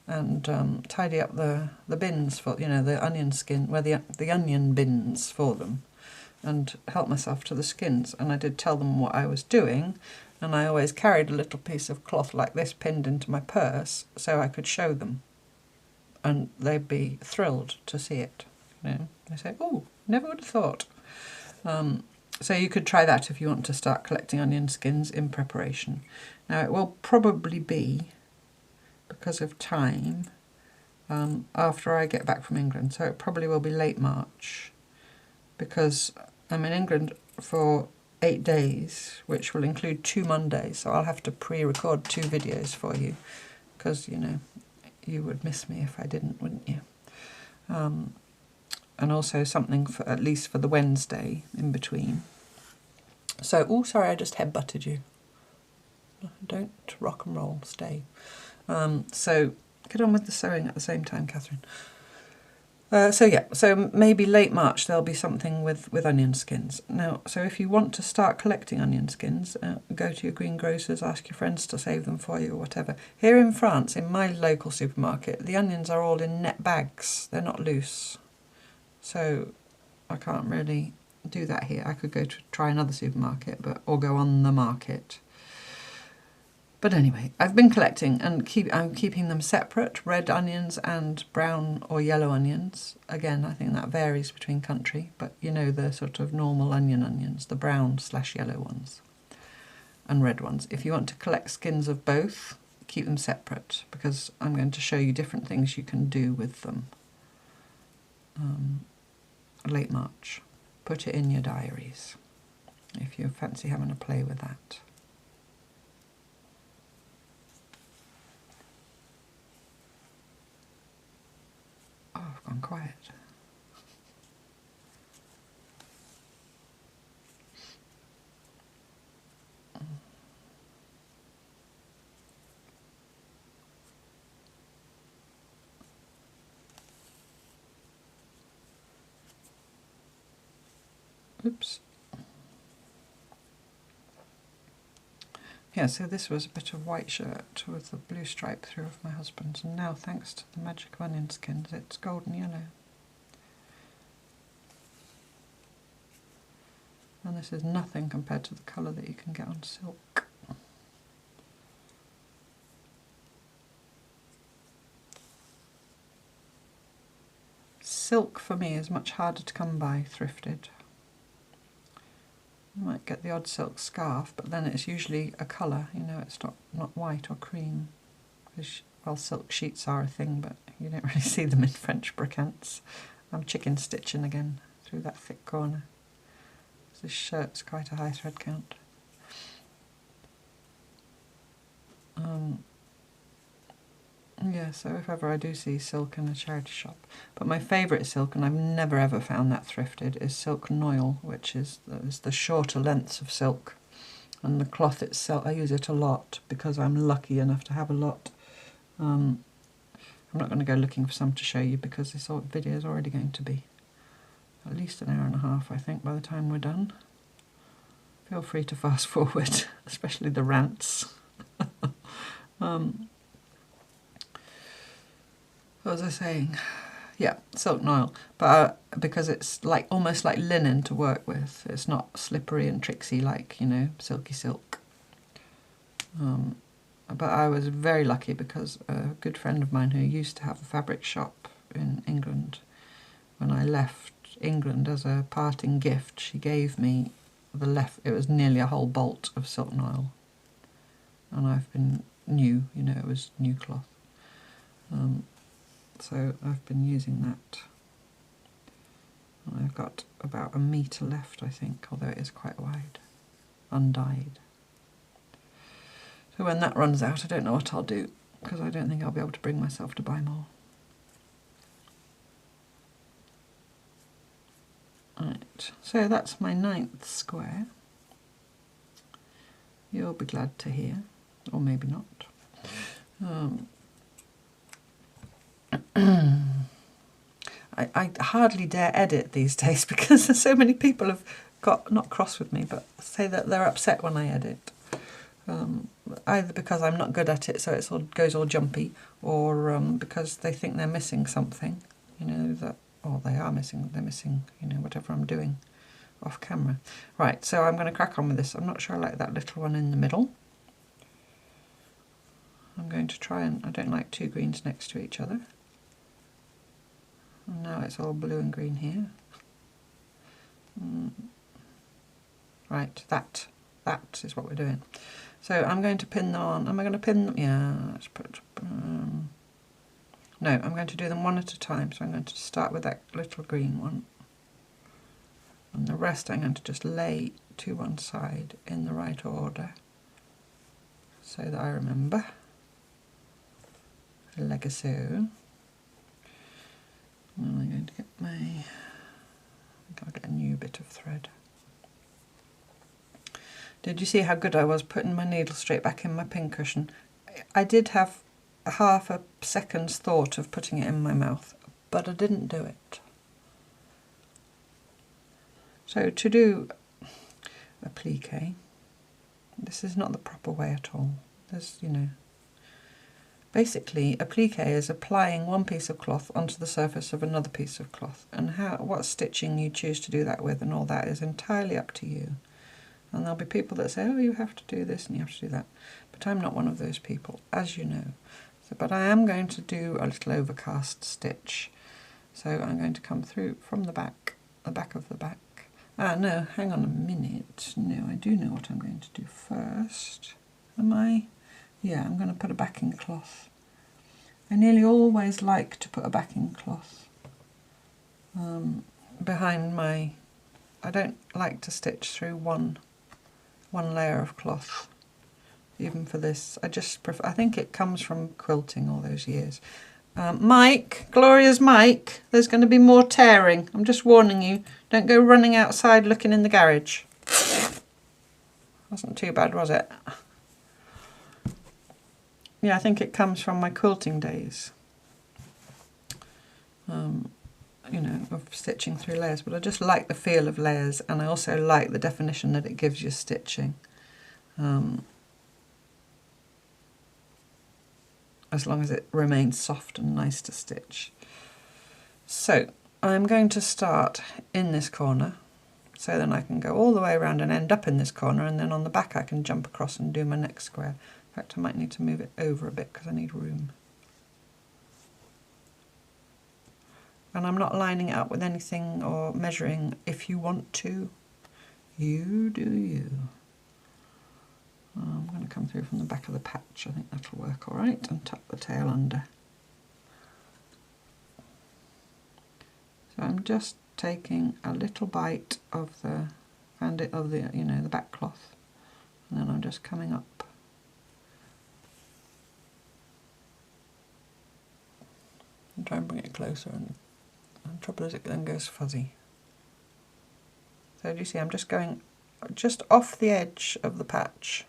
and tidy up the bins for, the onion skin, where the onion bins for them, and help myself to the skins. And I did tell them what I was doing, and I always carried a little piece of cloth like this pinned into my purse so I could show them. and they'd be thrilled to see it. You know, they say, "Oh, never would have thought." So you could try that if you want to start collecting onion skins in preparation. Now it will probably be, because of time, after I get back from England, so it probably will be late March, because I'm in England for 8 days, which will include 2 Mondays, so I'll have to pre-record 2 videos for you, because, you know, you would miss me if I didn't, wouldn't you? And also something for at least for the Wednesday in between. So, oh, sorry, I just headbutted you. Don't rock and roll, stay. So, get on with the sewing at the same time, Catherine. So yeah, so maybe late March there'll be something with onion skins. Now, so if you want to start collecting onion skins, go to your greengrocers, ask your friends to save them for you or whatever. Here in France, in my local supermarket, the onions are all in net bags. They're not loose. So I can't really do that here. I could go to try another supermarket, or go on the market. But anyway, I've been collecting and I'm keeping them separate, red onions and brown or yellow onions. Again, I think that varies between country, but you know the sort of normal onions, the brown/yellow ones and red ones. If you want to collect skins of both, keep them separate, because I'm going to show you different things you can do with them. Late March. Put it in your diaries if you fancy having a play with that. Oh, I've gone quiet. Oops. Yeah, so this was a bit of white shirt with a blue stripe through of my husband's, and now, thanks to the magic of onion skins, it's golden yellow. And this is nothing compared to the colour that you can get on silk. Silk for me is much harder to come by thrifted. You might get the odd silk scarf, but then it's usually a colour, you know, it's not white or cream. Well, silk sheets are a thing, but you don't really see them in French brocants. I'm chicken stitching again through that thick corner. This shirt's quite a high thread count. Yeah, so if ever I do see silk in a charity shop. But my favourite silk, and I've never ever found that thrifted, is silk noil, which is the shorter lengths of silk. And the cloth itself, I use it a lot because I'm lucky enough to have a lot. I'm not going to go looking for some to show you because this video is already going to be at least an hour and a half, I think, by the time we're done. Feel free to fast forward, especially the rants. What was I saying? Yeah, silk noil, but because it's like almost like linen to work with. It's not slippery and tricksy like, you know, silky silk. But I was very lucky because a good friend of mine who used to have a fabric shop in England, when I left England as a parting gift, she gave me it was nearly a whole bolt of silk noil. And I've been new, you know, it was new cloth. So I've been using that. And I've got about 1 metre left, I think, although it is quite wide, undyed. So when that runs out, I don't know what I'll do, because I don't think I'll be able to bring myself to buy more. Right, so that's my 9th square. You'll be glad to hear, or maybe not. I hardly dare edit these days because so many people have got, not cross with me, but say that they're upset when I edit. Either because I'm not good at it, so it goes all jumpy, or because they think they're missing something, you know, they're missing, you know, whatever I'm doing off camera. Right, so I'm going to crack on with this. I'm not sure I like that little one in the middle. I'm going to try and, I don't like 2 greens next to each other. And now it's all blue and green here. Right, that is what we're doing. So I'm going to pin them on. Am I going to pin them? Yeah, let's put... no, I'm going to do them one at a time. So I'm going to start with that little green one. And the rest I'm going to just lay to one side in the right order so that I remember. Like so. And I'm going to get my... I think I'll get a new bit of thread. Did you see how good I was putting my needle straight back in my pincushion? I did have half a second's thought of putting it in my mouth, but I didn't do it. So to do applique, this is not the proper way at all. There's, you know, basically applique is applying one piece of cloth onto the surface of another piece of cloth, and what stitching you choose to do that with and all that is entirely up to you. And there'll be people that say, oh, you have to do this and you have to do that. But I'm not one of those people, as you know. So, but I am going to do a little overcast stitch. So I'm going to come through from the back of the back. Ah, no, hang on a minute. No, I do know what I'm going to do first. Am I? Yeah, I'm going to put a backing cloth. I nearly always like to put a backing cloth behind my... I don't like to stitch through one layer of cloth, even for this. I just prefer, I think it comes from quilting all those years. Mike, Gloria's Mike, there's going to be more tearing. I'm just warning you. Don't go running outside looking in the garage. Wasn't too bad, was it? Yeah, I think it comes from my quilting days. You know, of stitching through layers, but I just like the feel of layers, and I also like the definition that it gives you stitching. As long as it remains soft and nice to stitch. So I'm going to start in this corner, so then I can go all the way around and end up in this corner, and then on the back I can jump across and do my next square. In fact, I might need to move it over a bit because I need room. And I'm not lining it up with anything or measuring. If you want to, you do you. I'm going to come through from the back of the patch. I think that'll work all right, and tuck the tail under. So I'm just taking a little bite of the you know, the back cloth, and then I'm just coming up. And try and bring it closer, and the trouble is it then goes fuzzy. So do you see I'm just going just off the edge of the patch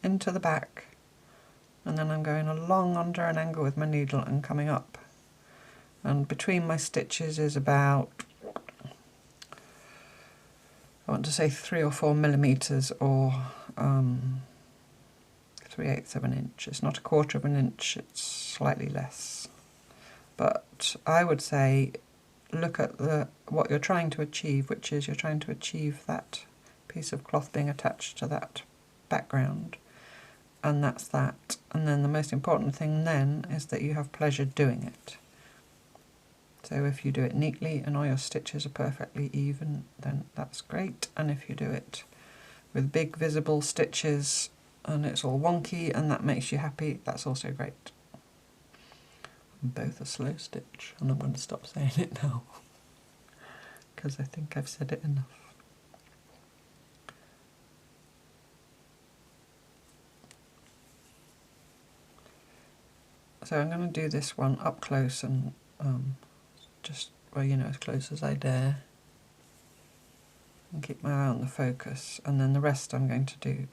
into the back, and then I'm going along under an angle with my needle and coming up. And between my stitches is about, I want to say 3 or 4 millimeters, or 3/8 of an inch. It's not 1/4 of an inch, it's slightly less. But I would say look at what you're trying to achieve, which is you're trying to achieve that piece of cloth being attached to that background, and that's that. And then the most important thing then is that you have pleasure doing it. So if you do it neatly and all your stitches are perfectly even, then that's great. And if you do it with big visible stitches and it's all wonky and that makes you happy, that's also great. Both a slow stitch, and I'm going to stop saying it now because I think I've said it enough. So I'm going to do this one up close and just, well, you know, as close as I dare, and keep my eye on the focus, and then the rest I'm going to do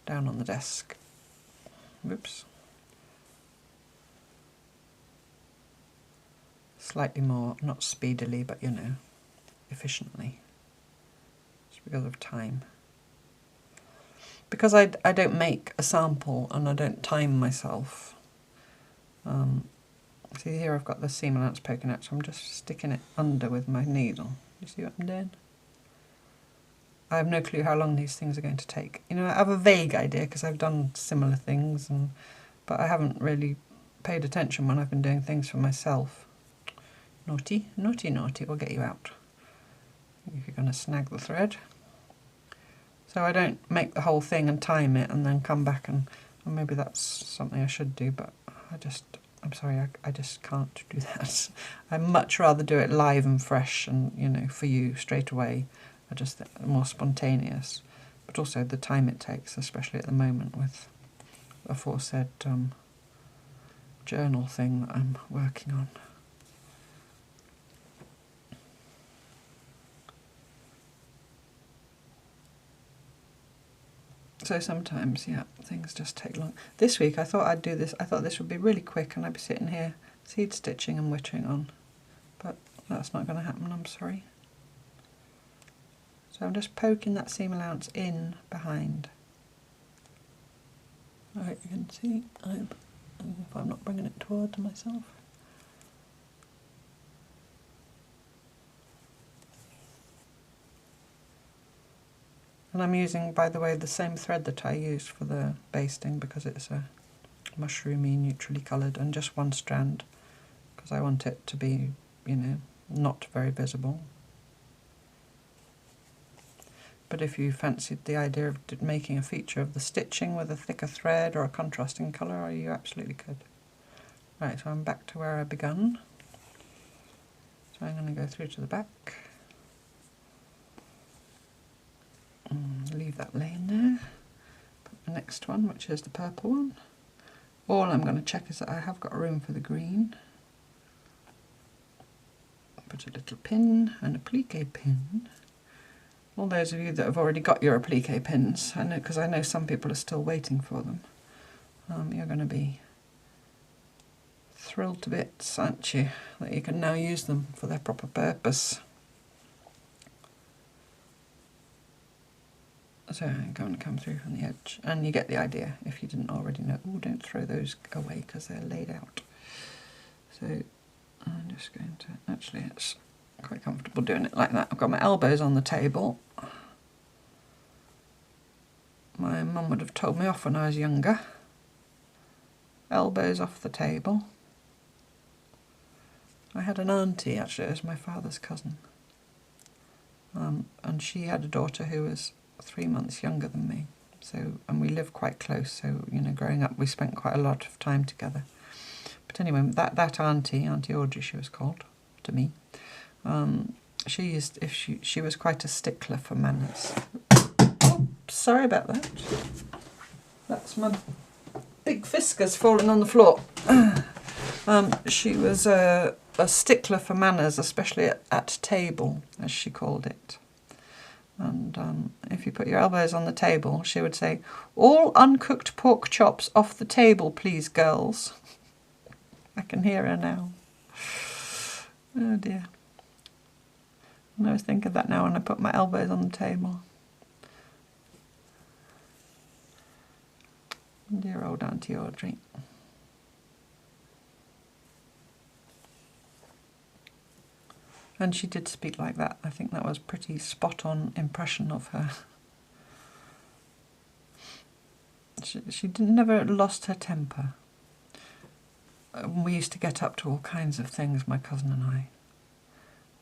down on the desk. Whoops. Slightly more, not speedily, but you know, efficiently. Just because of time. Because I don't make a sample and I don't time myself. See here I've got the seam allowance poking out, so I'm just sticking it under with my needle. You see what I'm doing? I have no clue how long these things are going to take. You know, I have a vague idea because I've done similar things, but I haven't really paid attention when I've been doing things for myself. Naughty, naughty, naughty, we'll get you out if you're going to snag the thread. So I don't make the whole thing and time it and then come back and maybe that's something I should do, but I'm sorry, I just can't do that. I'd much rather do it live and fresh and, you know, for you straight away. I just think more spontaneous, but also the time it takes, especially at the moment with the aforesaid journal thing that I'm working on. So sometimes, yeah, things just take long. This week I thought I'd do this, I thought this would be really quick and I'd be sitting here seed stitching and wittering on, but that's not going to happen, I'm sorry. So I'm just poking that seam allowance in behind. I hope you can see, if I'm not bringing it towards myself. And I'm using, by the way, the same thread that I used for the basting because it's a mushroomy, neutrally coloured, and just one strand because I want it to be, you know, not very visible. But if you fancied the idea of making a feature of the stitching with a thicker thread or a contrasting colour, you absolutely could. Right, so I'm back to where I begun. So I'm going to go through to the back. Leave that laying there. Put the next one, which is the purple one. All I'm going to check is that I have got room for the green. Put a little pin, an applique pin. All those of you that have already got your applique pins, I know, because I know some people are still waiting for them. You're going to be thrilled to bits, aren't you, that you can now use them for their proper purpose. So I'm going to come through from the edge, and you get the idea if you didn't already know. Oh, don't throw those away because they're laid out. So I'm just going to, actually it's quite comfortable doing it like that. I've got my elbows on the table. My mum would have told me off when I was younger. Elbows off the table. I had an auntie, actually, it was my father's cousin. And she had a daughter who was 3 months younger than me, so, and we lived quite close, so, you know, growing up we spent quite a lot of time together. But anyway, that Auntie Audrey she was called to me, she used, if she was quite a stickler for manners. Oh, sorry about that. That's my big fiskers falling on the floor. She was a stickler for manners, especially at table, as she called it. And if you put your elbows on the table, she would say, "All uncooked pork chops off the table, please, girls." I can hear her now. Oh dear. And I was thinking of that now when I put my elbows on the table. Dear old Auntie Audrey. And she did speak like that. I think that was a pretty spot-on impression of her. She never lost her temper. We used to get up to all kinds of things, my cousin and I.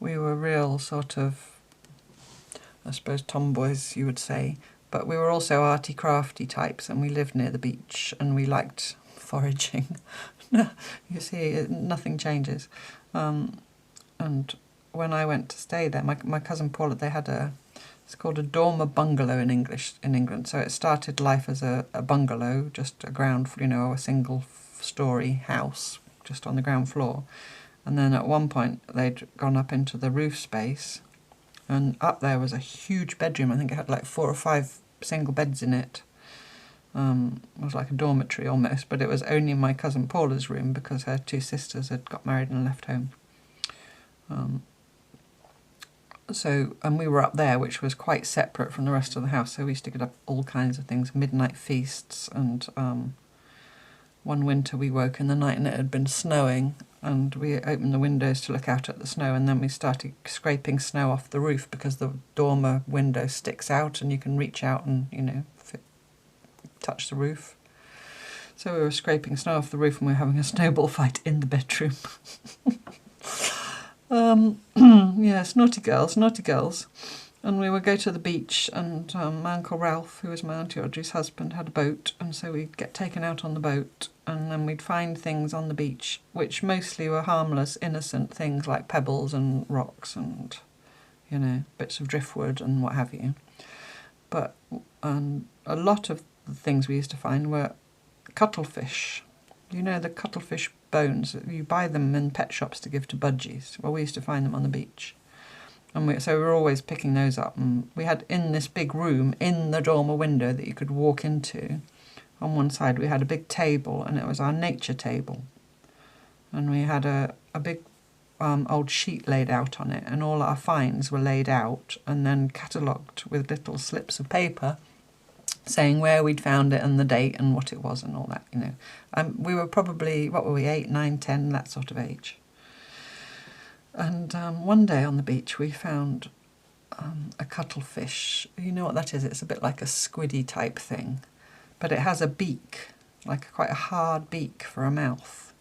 We were real sort of, I suppose, tomboys, you would say, but we were also arty-crafty types, and we lived near the beach, and we liked foraging. You see, nothing changes. And when I went to stay there, my cousin Paula, they had it's called a dormer bungalow in England. So it started life as a bungalow, just a ground, you know, a single story house just on the ground floor. And then at one point they'd gone up into the roof space, and up there was a huge bedroom. I think it had like 4 or 5 single beds in it. It was like a dormitory almost, but it was only my cousin Paula's room because her 2 sisters had got married and left home. And we were up there, which was quite separate from the rest of the house, so we used to get up all kinds of things, midnight feasts, and one winter we woke in the night and it had been snowing, and we opened the windows to look out at the snow, and then we started scraping snow off the roof because the dormer window sticks out and you can reach out and, you know, touch the roof. So we were scraping snow off the roof and we were having a snowball fight in the bedroom. Yes, naughty girls, naughty girls. And we would go to the beach, and my Uncle Ralph, who was my Auntie Audrey's husband, had a boat, and so we'd get taken out on the boat, and then we'd find things on the beach, which mostly were harmless, innocent things like pebbles and rocks and, you know, bits of driftwood and what have you. But a lot of the things we used to find were cuttlefish. You know, the cuttlefish bones, you buy them in pet shops to give to budgies. Well, we used to find them on the beach. And so we were always picking those up. And we had in this big room, in the dormer window that you could walk into, on one side we had a big table, and it was our nature table. And we had a big old sheet laid out on it, and all our finds were laid out and then catalogued with little slips of paper saying where we'd found it and the date and what it was and all that, you know. We were probably, what were we, 8, 9, 10, that sort of age. And one day on the beach we found a cuttlefish. You know what that is? It's a bit like a squiddy type thing, but it has a beak, like quite a hard beak for a mouth.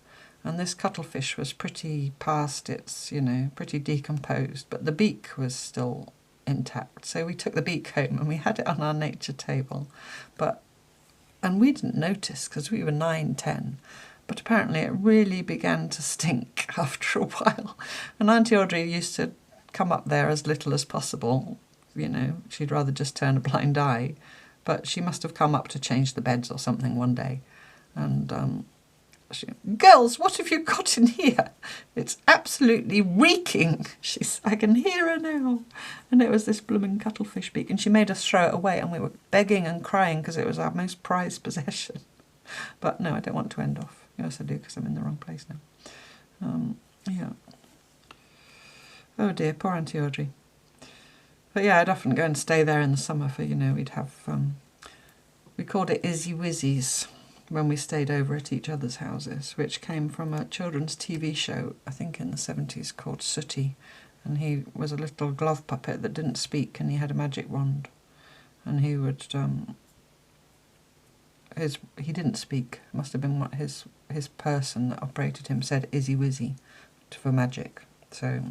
And this cuttlefish was pretty past its, you know, pretty decomposed, but the beak was still intact. So we took the beak home and we had it on our nature table. And we didn't notice because we were 9, 10. But apparently it really began to stink after a while. And Auntie Audrey used to come up there as little as possible. You know, she'd rather just turn a blind eye. But she must have come up to change the beds or something one day. And girls, what have you got in here? It's absolutely reeking. I can hear her now. And it was this blooming cuttlefish beak. And she made us throw it away. And we were begging and crying because it was our most prized possession. But no, I don't want to end off. Yes, I do, because I'm in the wrong place now. Yeah. Oh dear, poor Auntie Audrey. But yeah, I'd often go and stay there in the summer for, you know, we'd have, we called it Izzy Wizzies when we stayed over at each other's houses, which came from a children's TV show, I think in the 70s, called Sooty. And he was a little glove puppet that didn't speak, and he had a magic wand. And he would, he didn't speak. It must have been what his person that operated him said Izzy Wizzy for magic. So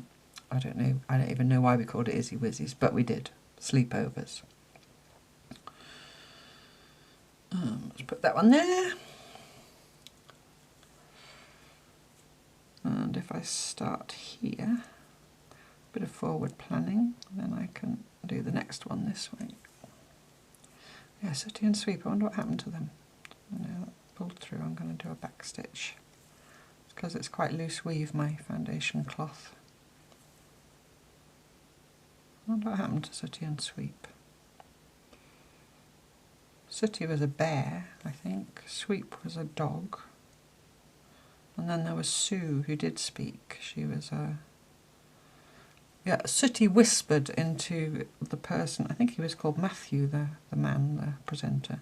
I don't know. I don't even know why we called it Izzy Wizzies, but we did. Sleepovers. Let's put that one there. And if I start here, a bit of forward planning, then I can do the next one this way. Yeah, Sooty and Sweep, I wonder what happened to them. Now that pulled through, I'm going to do a back stitch. It's because it's quite loose weave, my foundation cloth. I wonder what happened to Sooty and Sweep. Sooty was a bear, I think. Sweep was a dog. And then there was Sue, who did speak. She was a... Yeah, Sooty whispered into the person, I think he was called Matthew, the man, the presenter.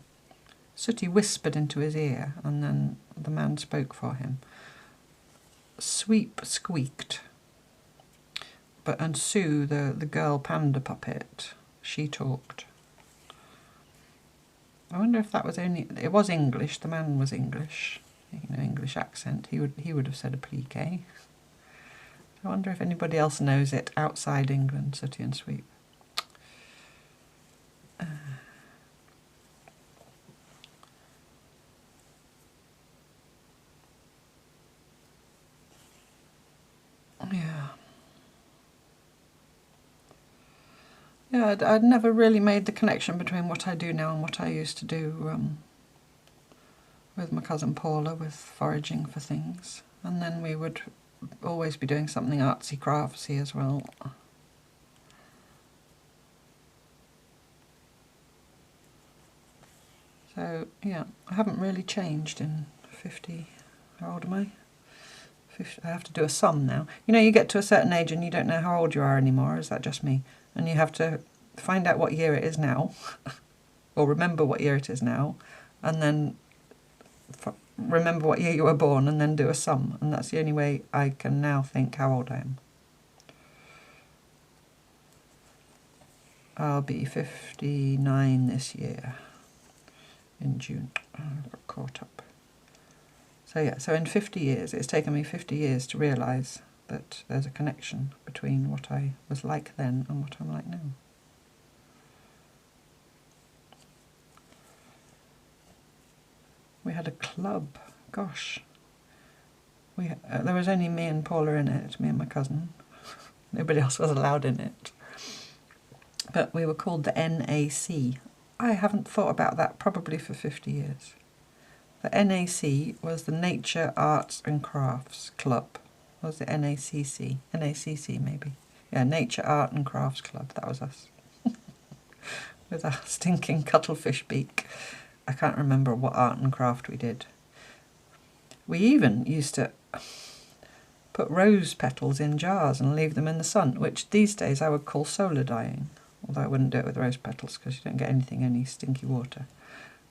Sooty whispered into his ear, and then the man spoke for him. Sweep squeaked. And Sue, the girl panda puppet, she talked. I wonder if that was only... It was English, the man was English. You know, English accent. He would have said applique. I wonder if anybody else knows it outside England, Sooty and Sweep. Yeah, I'd never really made the connection between what I do now and what I used to do with my cousin Paula with foraging for things. And then we would always be doing something artsy craftsy as well. So yeah, I haven't really changed in 50, how old am I? 50, I have to do a sum now. You know, you get to a certain age and you don't know how old you are anymore, is that just me? And you have to find out what year it is now, or remember what year it is now, and then remember what year you were born and then do a sum. And that's the only way I can now think how old I am. I'll be 59 this year, in June. I got caught up. So yeah, so in 50 years, it's taken me 50 years to realise that there's a connection between what I was like then and what I'm like now. We had a club, gosh. There was only me and Paula in it, me and my cousin. Nobody else was allowed in it. But we were called the NAC. I haven't thought about that probably for 50 years. The NAC was the Nature, Arts and Crafts Club. Was the NACC? NACC maybe. Yeah, Nature, Art and Crafts Club, that was us. With our stinking cuttlefish beak. I can't remember what art and craft we did. We even used to put rose petals in jars and leave them in the sun, which these days I would call solar dyeing. Although I wouldn't do it with rose petals because you don't get anything, only stinky water.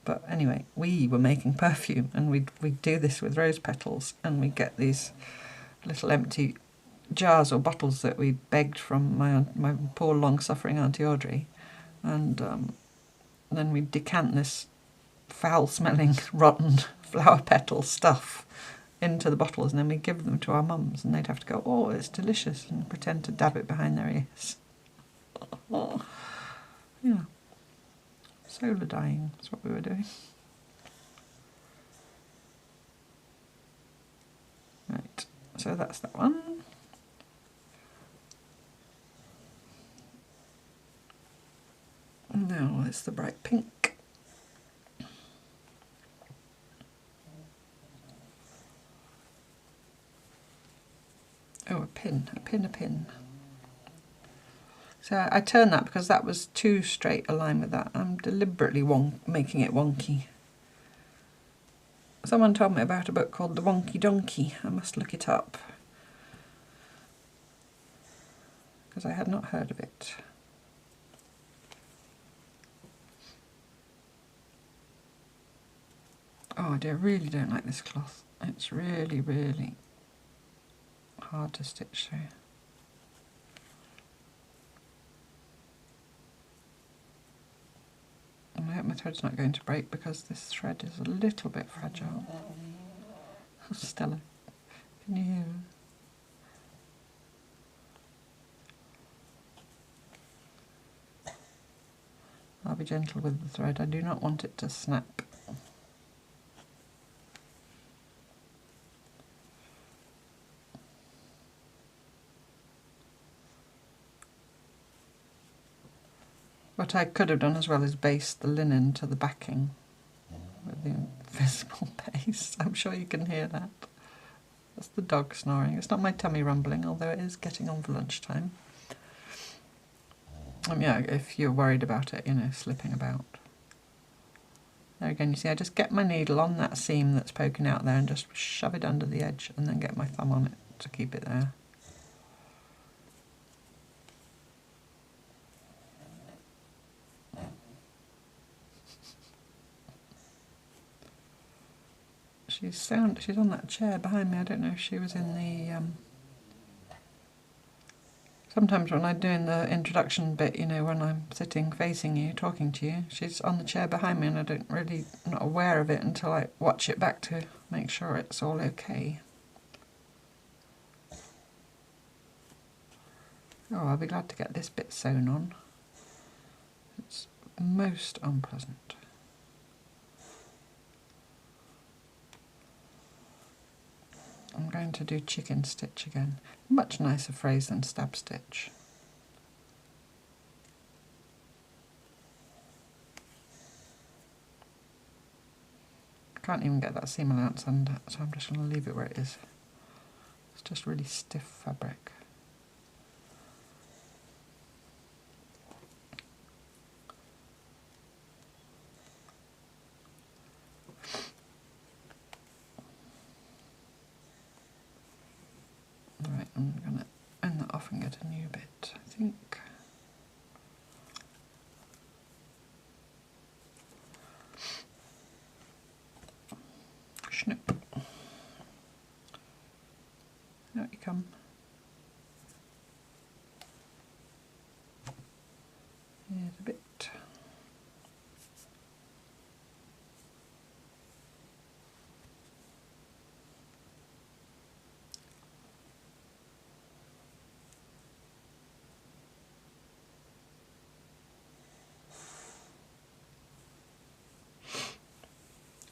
But anyway, we were making perfume and we'd do this with rose petals, and we'd get these little empty jars or bottles that we begged from my poor long-suffering Auntie Audrey, and then we'd decant this foul-smelling, rotten flower petal stuff into the bottles, and then we'd give them to our mums, and they'd have to go, "Oh, it's delicious," and pretend to dab it behind their ears. Yeah. Solar dyeing, that's what we were doing. Right, so that's that one. Now it's the bright pink. Oh, a pin. So I turned that because that was too straight a line with that. I'm deliberately making it wonky. Someone told me about a book called The Wonky Donkey. I must look it up, because I had not heard of it. Oh dear, I really don't like this cloth. It's really, really hard to stitch through. And I hope my thread's not going to break because this thread is a little bit fragile. Stella, can you hear her? I'll be gentle with the thread. I do not want it to snap. What I could have done as well is baste the linen to the backing with the invisible base. I'm sure you can hear that. That's the dog snoring. It's not my tummy rumbling, although it is getting on for lunchtime. Yeah, if you're worried about it, you know, slipping about. There again, you see, I just get my needle on that seam that's poking out there and just shove it under the edge and then get my thumb on it to keep it there. She's on that chair behind me. I don't know if she was in the... Sometimes when I'm doing the introduction bit, you know, when I'm sitting facing you, talking to you, she's on the chair behind me and I'm not aware of it until I watch it back to make sure it's all okay. Oh, I'll be glad to get this bit sewn on. It's most unpleasant. I'm going to do chicken stitch again. Much nicer phrase than stab stitch. I can't even get that seam allowance under, so I'm just going to leave it where it is. It's just really stiff fabric. Right, I'm going to end that off and get a new bit, I think. Snip. Out you come. Here's a bit.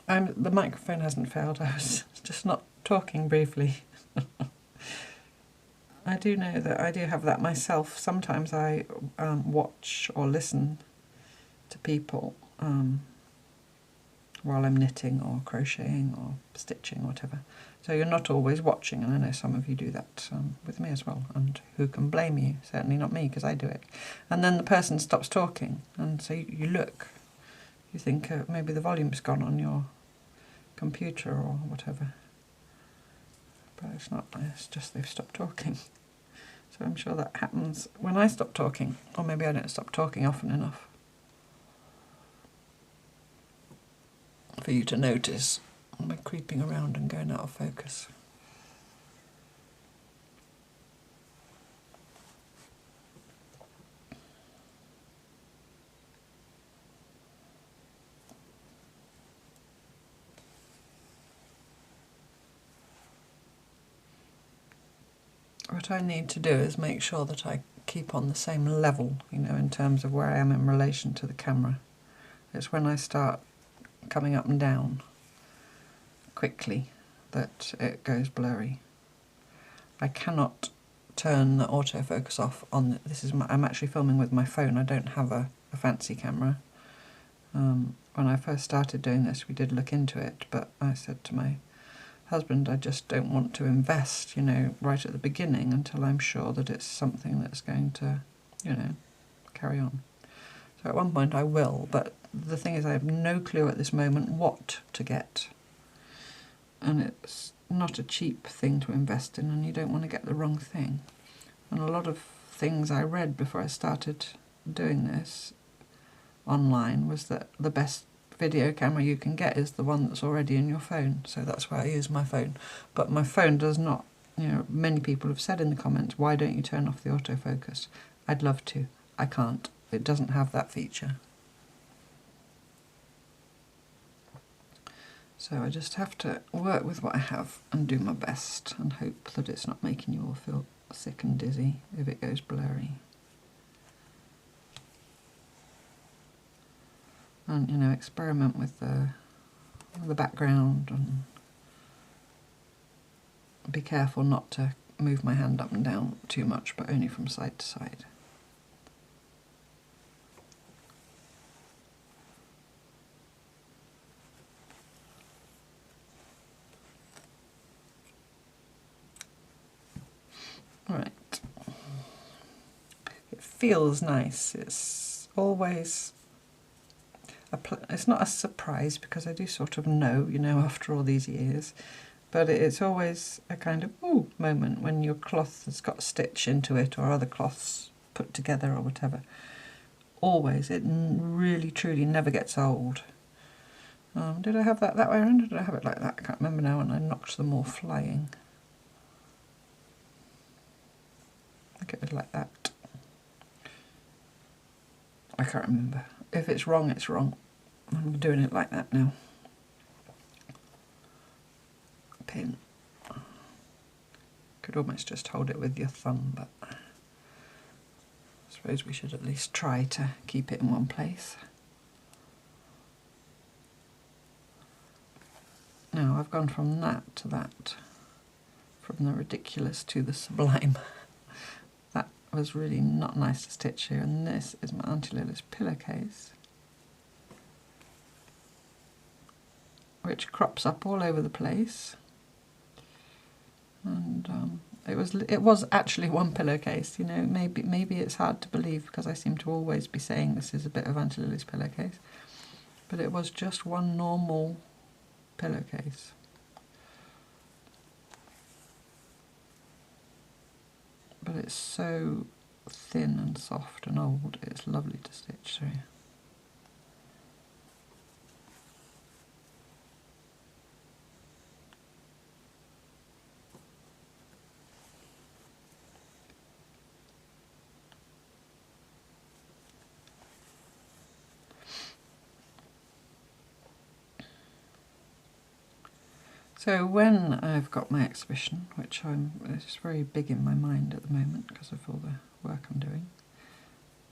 The microphone hasn't failed, I was just not talking briefly. I do know that I do have that myself. Sometimes I watch or listen to people while I'm knitting or crocheting or stitching, whatever. So you're not always watching, and I know some of you do that with me as well, and who can blame you? Certainly not me, because I do it. And then the person stops talking, and so you look, you think maybe the volume's gone on your computer or whatever. But it's not, it's just they've stopped talking. So I'm sure that happens when I stop talking, or maybe I don't stop talking often enough for you to notice. Am I creeping around and going out of focus? What I need to do is make sure that I keep on the same level, you know, in terms of where I am in relation to the camera. It's when I start coming up and down quickly that it goes blurry. I cannot turn the autofocus off on I'm actually filming with my phone. I don't have a fancy camera. When I first started doing this, we did look into it, but I said to my husband, I just don't want to invest, you know, right at the beginning until I'm sure that it's something that's going to, you know, carry on. So at one point I will, but the thing is I have no clue at this moment what to get. And it's not a cheap thing to invest in, and you don't want to get the wrong thing. And a lot of things I read before I started doing this online was that the best video camera you can get is the one that's already in your phone. So that's why I use my phone. But my phone does not, you know, many people have said in the comments, why don't you turn off the autofocus? I'd love to. I can't. It doesn't have that feature. So I just have to work with what I have and do my best and hope that it's not making you all feel sick and dizzy if it goes blurry. And, you know, experiment with the background and be careful not to move my hand up and down too much, but only from side to side. Right. It feels nice. It's always it's not a surprise because I do sort of know, you know, after all these years, but it's always a kind of ooh moment when your cloth has got a stitch into it or other cloths put together or whatever. Always. It really, truly never gets old. Did I have that way around or did I have it like that? I can't remember now, and I knocked them all flying. I think it was like that. I can't remember. If it's wrong, it's wrong. I'm doing it like that now. Pin. Could almost just hold it with your thumb, but I suppose we should at least try to keep it in one place. Now I've gone from that to that, from the ridiculous to the sublime. That was really not nice to stitch here, and this is my Auntie Lily's pillowcase, which crops up all over the place. And it was actually one pillowcase, you know. Maybe it's hard to believe because I seem to always be saying this is a bit of Auntie Lily's pillowcase, but it was just one normal pillowcase. But it's so thin and soft and old, it's lovely to stitch through. So when I've got my exhibition, which it's very big in my mind at the moment because of all the work I'm doing,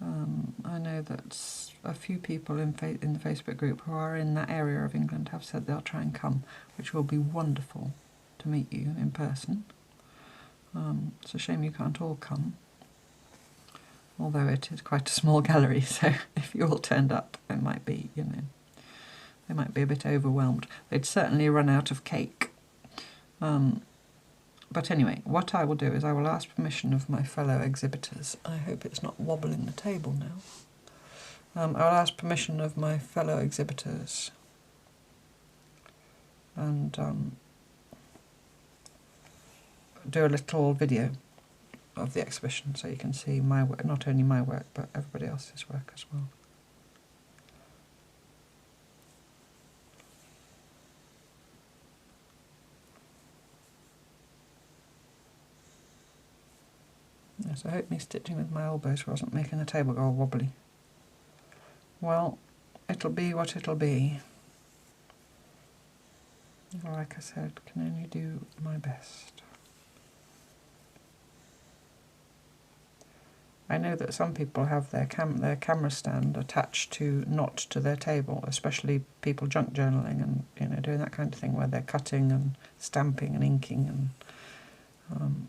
I know that a few people in the Facebook group who are in that area of England have said they'll try and come, which will be wonderful to meet you in person. It's a shame you can't all come, although it is quite a small gallery, so if you all turned up, it might be, you know, they might be a bit overwhelmed. They'd certainly run out of cake. But anyway, what I will do is I will ask permission of my fellow exhibitors. I hope it's not wobbling the table now. I'll ask permission of my fellow exhibitors and do a little video of the exhibition so you can see my work, not only my work but everybody else's work as well. Yes, I hope me stitching with my elbows wasn't making the table go all wobbly. Well, it'll be what it'll be. Like I said, can only do my best. I know that some people have their camera stand attached to not to their table, especially people junk journaling and, you know, doing that kind of thing where they're cutting and stamping and inking and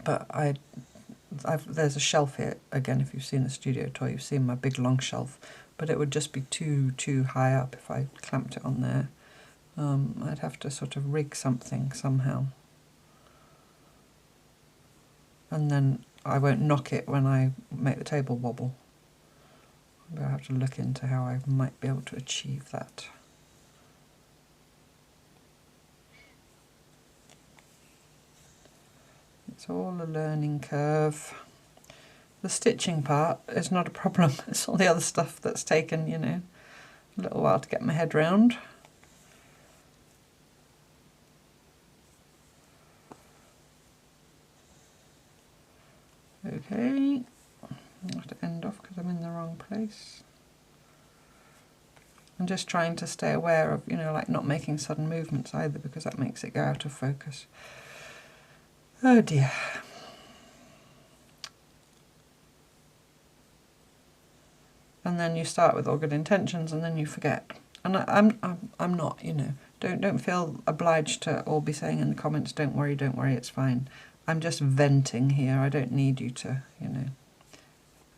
but there's a shelf here. Again, if you've seen the studio tour, you've seen my big long shelf, but it would just be too high up if I clamped it on there. I'd have to sort of rig something somehow, and then I won't knock it when I make the table wobble. I'll have to look into how I might be able to achieve that. It's all a learning curve. The stitching part is not a problem. It's all the other stuff that's taken, you know, a little while to get my head round. Okay, I'll have to end off because I'm in the wrong place. I'm just trying to stay aware of, you know, like not making sudden movements either, because that makes it go out of focus. Oh dear. And then you start with all good intentions and then you forget. And I'm not, you know, don't feel obliged to all be saying in the comments, don't worry, it's fine. I'm just venting here. I don't need you to, you know,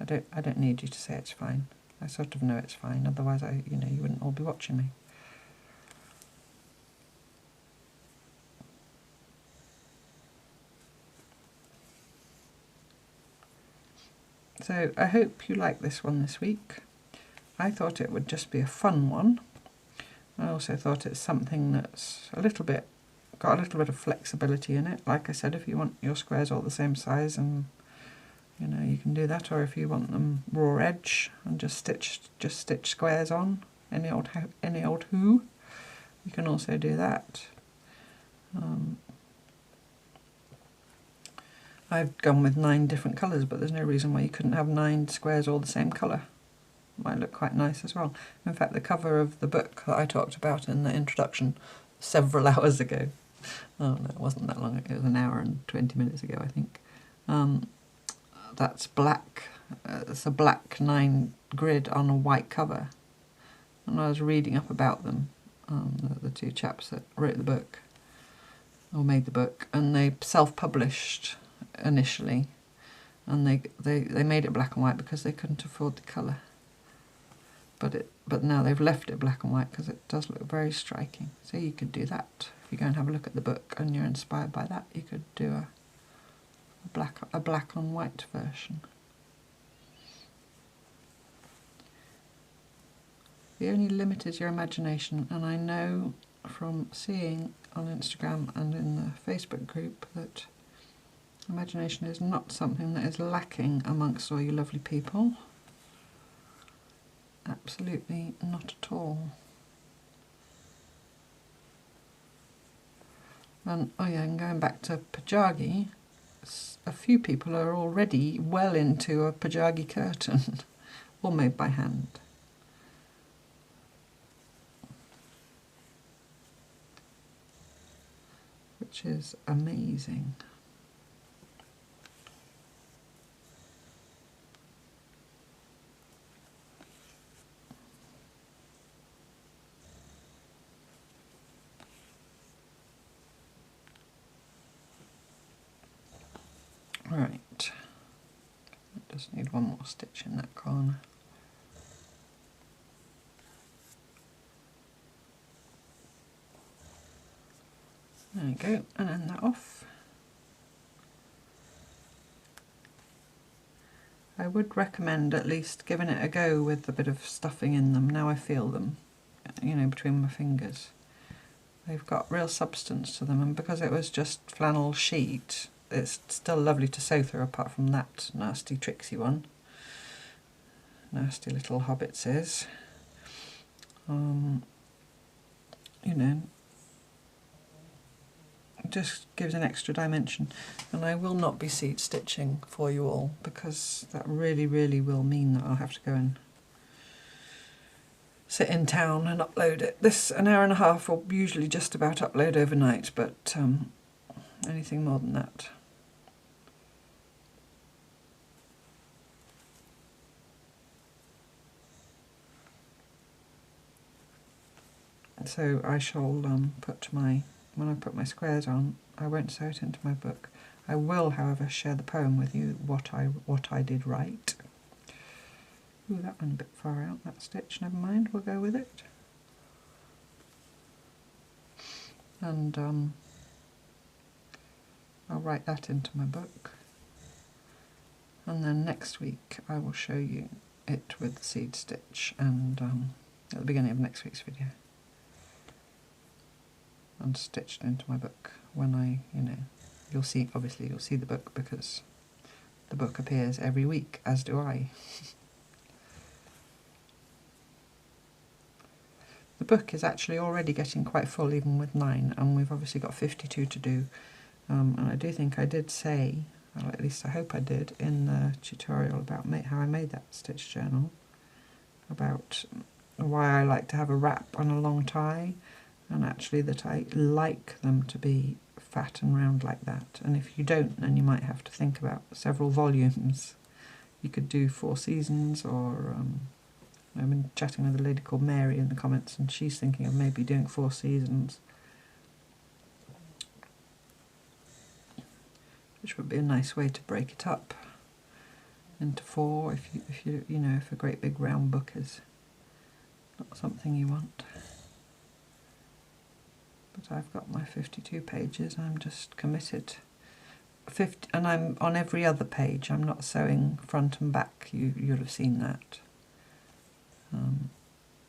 I don't need you to say it's fine. I sort of know it's fine, otherwise you know, you wouldn't all be watching me. So I hope you like this one this week. I thought it would just be a fun one. I also thought it's something that's got a little bit of flexibility in it. Like I said, if you want your squares all the same size, and you know, you can do that, or if you want them raw edge and just stitch squares on any old who, you can also do that. I've gone with 9 different colours, but there's no reason why you couldn't have 9 squares all the same colour. Might look quite nice as well. In fact, the cover of the book that I talked about in the introduction several hours ago, oh no, it wasn't that long ago, it was an hour and 20 minutes ago, I think. That's black, it's a black 9 grid on a white cover. And I was reading up about them, the 2 chaps that wrote the book, or made the book, and they self-published initially, and they made it black and white because they couldn't afford the colour. But now they've left it black and white because it does look very striking. So you could do that. If you go and have a look at the book and you're inspired by that, you could do a black on white version. The only limit is your imagination, and I know from seeing on Instagram and in the Facebook group that imagination is not something that is lacking amongst all you lovely people. Absolutely not at all. And oh yeah, and going back to pajagi, a few people are already well into a pajagi curtain, all made by hand. Which is amazing. Right, it does need one more stitch in that corner. There you go, and end that off. I would recommend at least giving it a go with a bit of stuffing in them. Now I feel them, you know, between my fingers. They've got real substance to them, and because it was just flannel sheet, it's still lovely to sew through, apart from that nasty tricksy one. Nasty little hobbits is. You know, it just gives an extra dimension. And I will not be seed stitching for you all, because that really, really will mean that I'll have to go and sit in town and upload it. This an hour and a half will usually just about upload overnight, but anything more than that. So I shall put my, when I put my squares on, I won't sew it into my book. I will, however, share the poem with you, what I did right. Ooh, that went a bit far out, that stitch, never mind, we'll go with it. And I'll write that into my book. And then next week I will show you it with seed stitch, and at the beginning of next week's video. And stitched into my book when I, you know, you'll see, obviously you'll see the book because the book appears every week, as do I. The book is actually already getting quite full, even with 9, and we've obviously got 52 to do. And I do think I did say, or at least I hope I did, in the tutorial about how I made that stitch journal, about why I like to have a wrap on a long tie, and actually that I like them to be fat and round like that. And if you don't, then you might have to think about several volumes. You could do 4 seasons, or I've been chatting with a lady called Mary in the comments, and she's thinking of maybe doing 4 seasons, which would be a nice way to break it up into 4 if you know, if a great big round book is not something you want. But I've got my 52 pages, I'm just committed. And I'm on every other page, I'm not sewing front and back, you'll have seen that.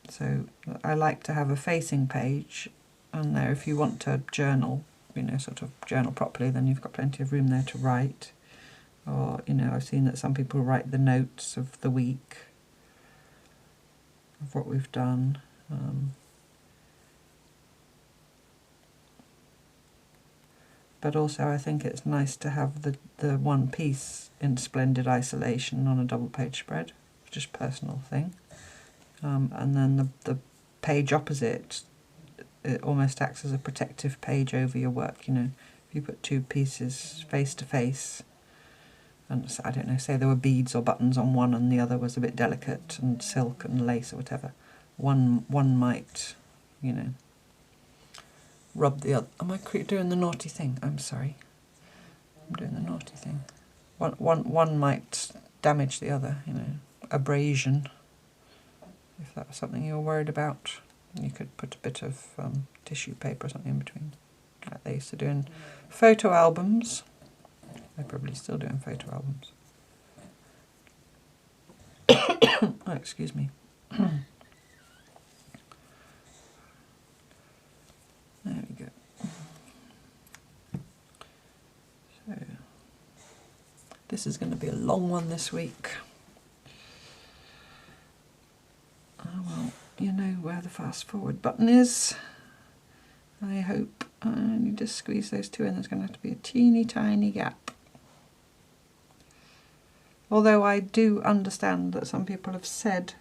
So I like to have a facing page, and there, if you want to journal, you know, sort of journal properly, then you've got plenty of room there to write. Or, you know, I've seen that some people write the notes of the week, of what we've done. But also I think it's nice to have the one piece in splendid isolation on a double page spread, just a personal thing. And then the page opposite, it almost acts as a protective page over your work, you know. If you put 2 pieces face to face, and I don't know, say there were beads or buttons on one and the other was a bit delicate and silk and lace or whatever, one might, you know, rub the other. Am I doing the naughty thing? I'm sorry. I'm doing the naughty thing. One might damage the other, you know, abrasion. If that was something you were worried about, you could put a bit of tissue paper or something in between, like they used to do in photo albums. They're probably still doing photo albums. Oh, excuse me. There we go. So, this is going to be a long one this week. Oh well, you know where the fast forward button is. I hope. I need to squeeze those 2 in. There's going to have to be a teeny tiny gap. Although I do understand that some people have said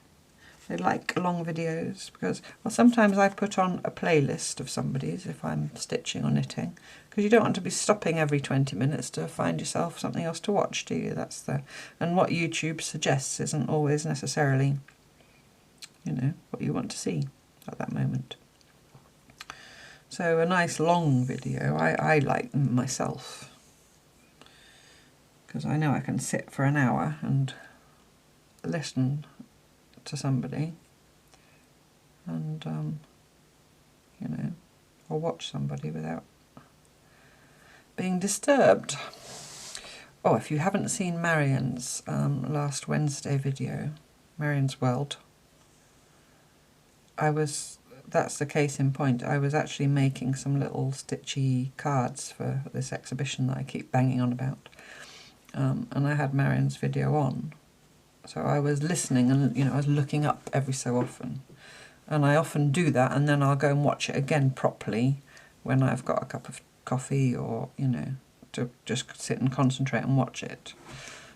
they like long videos, because, well, sometimes I put on a playlist of somebody's if I'm stitching or knitting, because you don't want to be stopping every 20 minutes to find yourself something else to watch, do you? And what YouTube suggests isn't always necessarily, you know, what you want to see at that moment. So a nice long video, I like them myself. because I know I can sit for an hour and listen to somebody and, you know, or watch somebody without being disturbed. Oh, if you haven't seen Marion's last Wednesday video, Marion's World, that's the case in point. I was actually making some little stitchy cards for this exhibition that I keep banging on about. And I had Marion's video on. So I was listening and, you know, I was looking up every so often. And I often do that, and then I'll go and watch it again properly when I've got a cup of coffee, or, you know, to just sit and concentrate and watch it.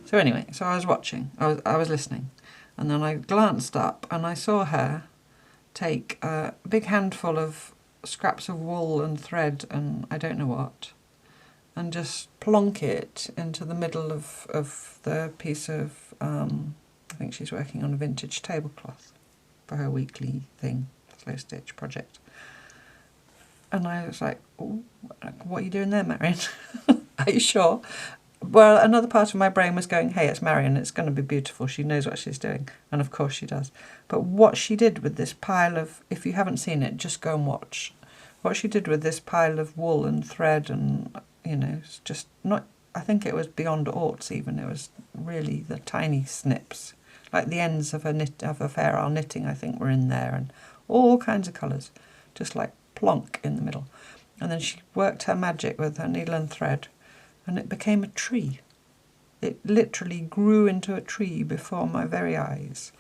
So anyway, so I was watching, I was listening, and then I glanced up and I saw her take a big handful of scraps of wool and thread and I don't know what, and just plonk it into the middle of the piece of, I think she's working on a vintage tablecloth for her weekly thing, Slowstitch project. And I was like, "Ooh, what are you doing there, Marion? Are you sure?" Well, another part of my brain was going, hey, it's Marion, it's going to be beautiful, she knows what she's doing. And of course she does. But what she did with this pile of, if you haven't seen it, just go and watch. What she did with this pile of wool and thread and, you know, it's just not, I think it was beyond aughts even, it was really the tiny snips. Like the ends of her Fair Isle knitting, I think, were in there, and all kinds of colours, just like plonk in the middle. And then she worked her magic with her needle and thread, and it became a tree. It literally grew into a tree before my very eyes.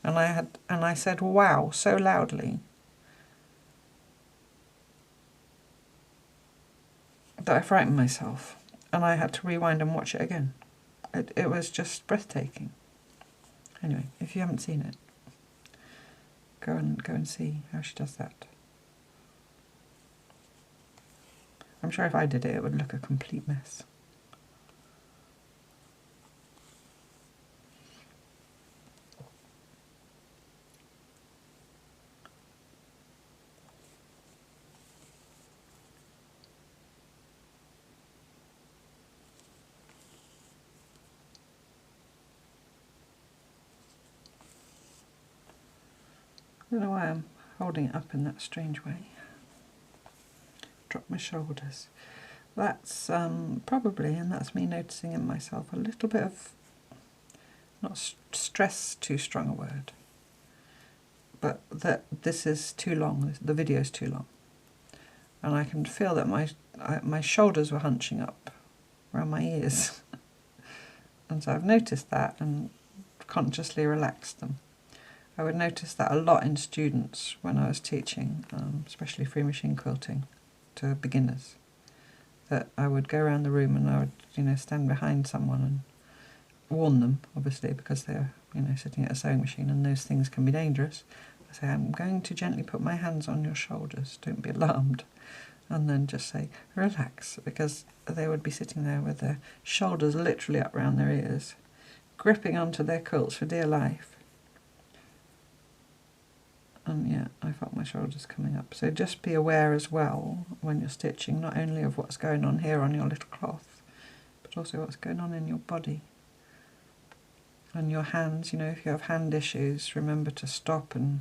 And I said, wow, so loudly that I frightened myself, and I had to rewind and watch it again. It was just breathtaking. Anyway, if you haven't seen it, go and see how she does that. I'm sure if I did it, it would look a complete mess. I don't know why I'm holding it up in that strange way. Drop my shoulders. That's probably, and that's me noticing in myself, a little bit of, not stress, too strong a word, but that this is too long, the video is too long. And I can feel that my shoulders were hunching up around my ears. And so I've noticed that and consciously relaxed them. I would notice that a lot in students when I was teaching, especially free machine quilting to beginners, that I would go around the room and I would, you know, stand behind someone and warn them, obviously, because they're, you know, sitting at a sewing machine and those things can be dangerous. I say, I'm going to gently put my hands on your shoulders, don't be alarmed. And then just say, relax, because they would be sitting there with their shoulders literally up round their ears, gripping onto their quilts for dear life. And yeah, I felt my shoulders coming up. So just be aware as well when you're stitching, not only of what's going on here on your little cloth, but also what's going on in your body. And your hands, you know, if you have hand issues, remember to stop and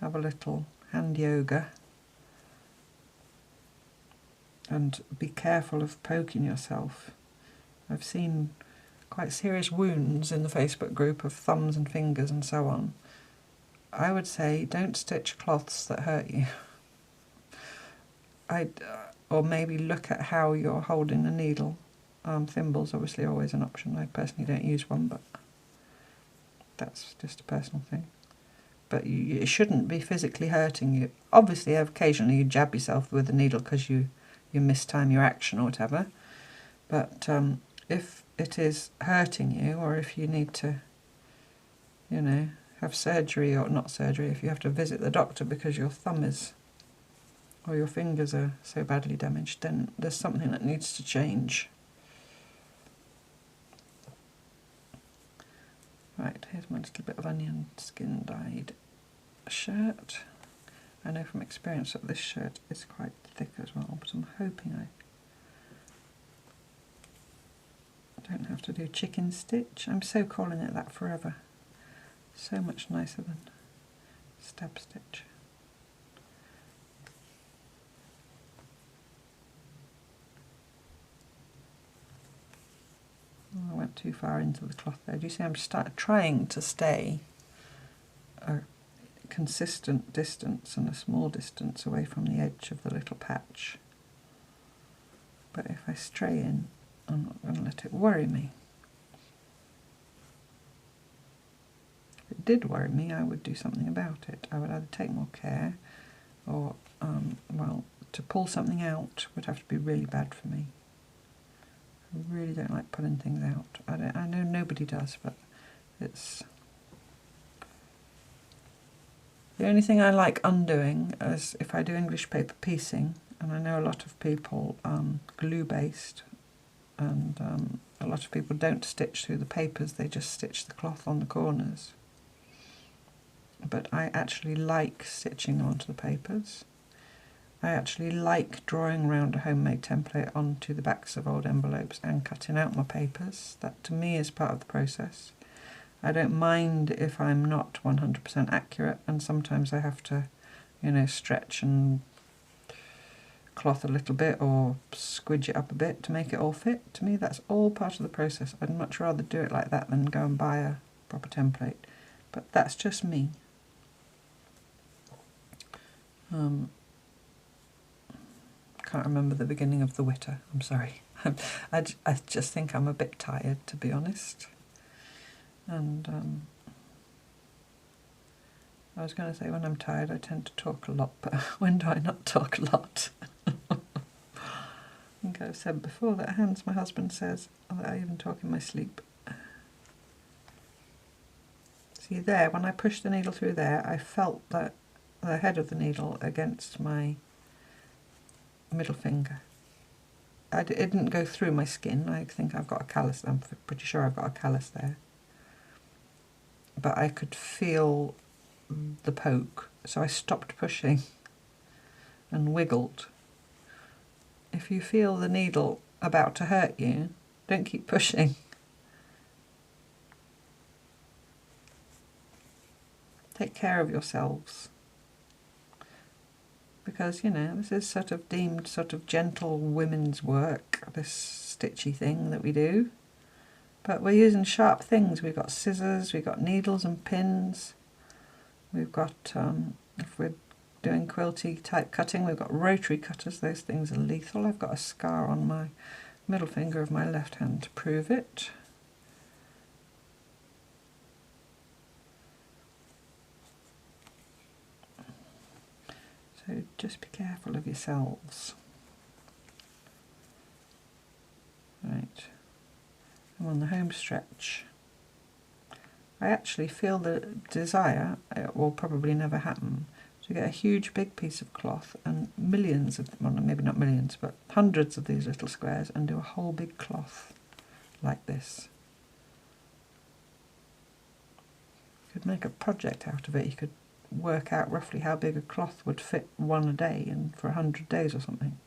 have a little hand yoga. And be careful of poking yourself. I've seen quite serious wounds in the Facebook group of thumbs and fingers and so on. I would say don't stitch cloths that hurt you. Or maybe look at how you're holding the needle. Thimbles obviously always an option. I personally don't use one, but that's just a personal thing. But it shouldn't be physically hurting you. Obviously, occasionally you jab yourself with the needle because you mistime your action or whatever. But if it is hurting you, or if you need to, you know, have surgery, or not surgery, if you have to visit the doctor because your thumb is, or your fingers are so badly damaged, then there's something that needs to change. Right, here's my little bit of onion skin dyed shirt. I know from experience that this shirt is quite thick as well, but I'm hoping I to do chicken stitch. I'm so calling it that forever. So much nicer than stab stitch. Oh, I went too far into the cloth there. Do you see I'm trying to stay a consistent distance and a small distance away from the edge of the little patch? But if I stray in, I'm not going to let it worry me. If it did worry me, I would do something about it. I would either take more care or, well, to pull something out would have to be really bad for me. I really don't like pulling things out. I know nobody does, but it's... The only thing I like undoing is if I do English paper piecing, and I know a lot of people glue based, and a lot of people don't stitch through the papers, they just stitch the cloth on the corners. But I actually like stitching onto the papers. I actually like drawing around a homemade template onto the backs of old envelopes and cutting out my papers. That to me is part of the process. I don't mind if I'm not 100% accurate, and sometimes I have to, you know, stretch and cloth a little bit or squidge it up a bit to make it all fit. To me that's all part of the process. I'd much rather do it like that than go and buy a proper template. But that's just me. Can't remember the beginning of the witter, I'm sorry. I just think I'm a bit tired, to be honest. And I was going to say when I'm tired I tend to talk a lot, but when do I not talk a lot? I think I've said before that Hans, my husband, says that I even talk in my sleep. See there, when I pushed the needle through there, I felt that the head of the needle against my middle finger. It didn't go through my skin. I think I've got a callus. I'm pretty sure I've got a callus there. But I could feel the poke, so I stopped pushing and wiggled. If you feel the needle about to hurt you, don't keep pushing. Take care of yourselves. Because, you know, this is sort of deemed sort of gentle women's work, this stitchy thing that we do. But we're using sharp things. We've got scissors, we've got needles and pins. We've got, if we're doing quilty type cutting, we've got rotary cutters. Those things are lethal. I've got a scar on my middle finger of my left hand to prove it. So just be careful of yourselves. Right, I'm on the home stretch. I actually feel the desire, it will probably never happen, to get a huge big piece of cloth and millions of, well maybe not millions, but hundreds of these little squares and do a whole big cloth like this. You could make a project out of it. You could work out roughly how big a cloth would fit one a day, and for 100 days or something.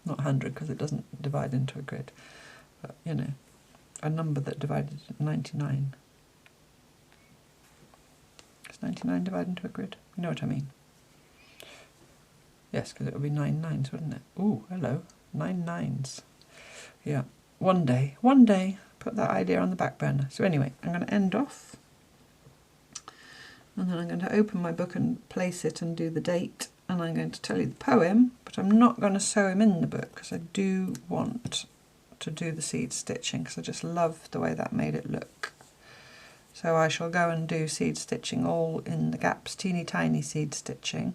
Not 100 because it doesn't divide into a grid, but you know, a number that divided into 99. Does 99 divide into a grid? You know what I mean? Yes, because it would be 9 nines, wouldn't it? Ooh, hello, 9 nines. Yeah, one day, put that idea on the back burner. So anyway, I'm going to end off. And then I'm going to open my book and place it and do the date. And I'm going to tell you the poem, but I'm not going to sew him in the book because I do want to do the seed stitching because I just love the way that made it look. So I shall go and do seed stitching all in the gaps, teeny tiny seed stitching.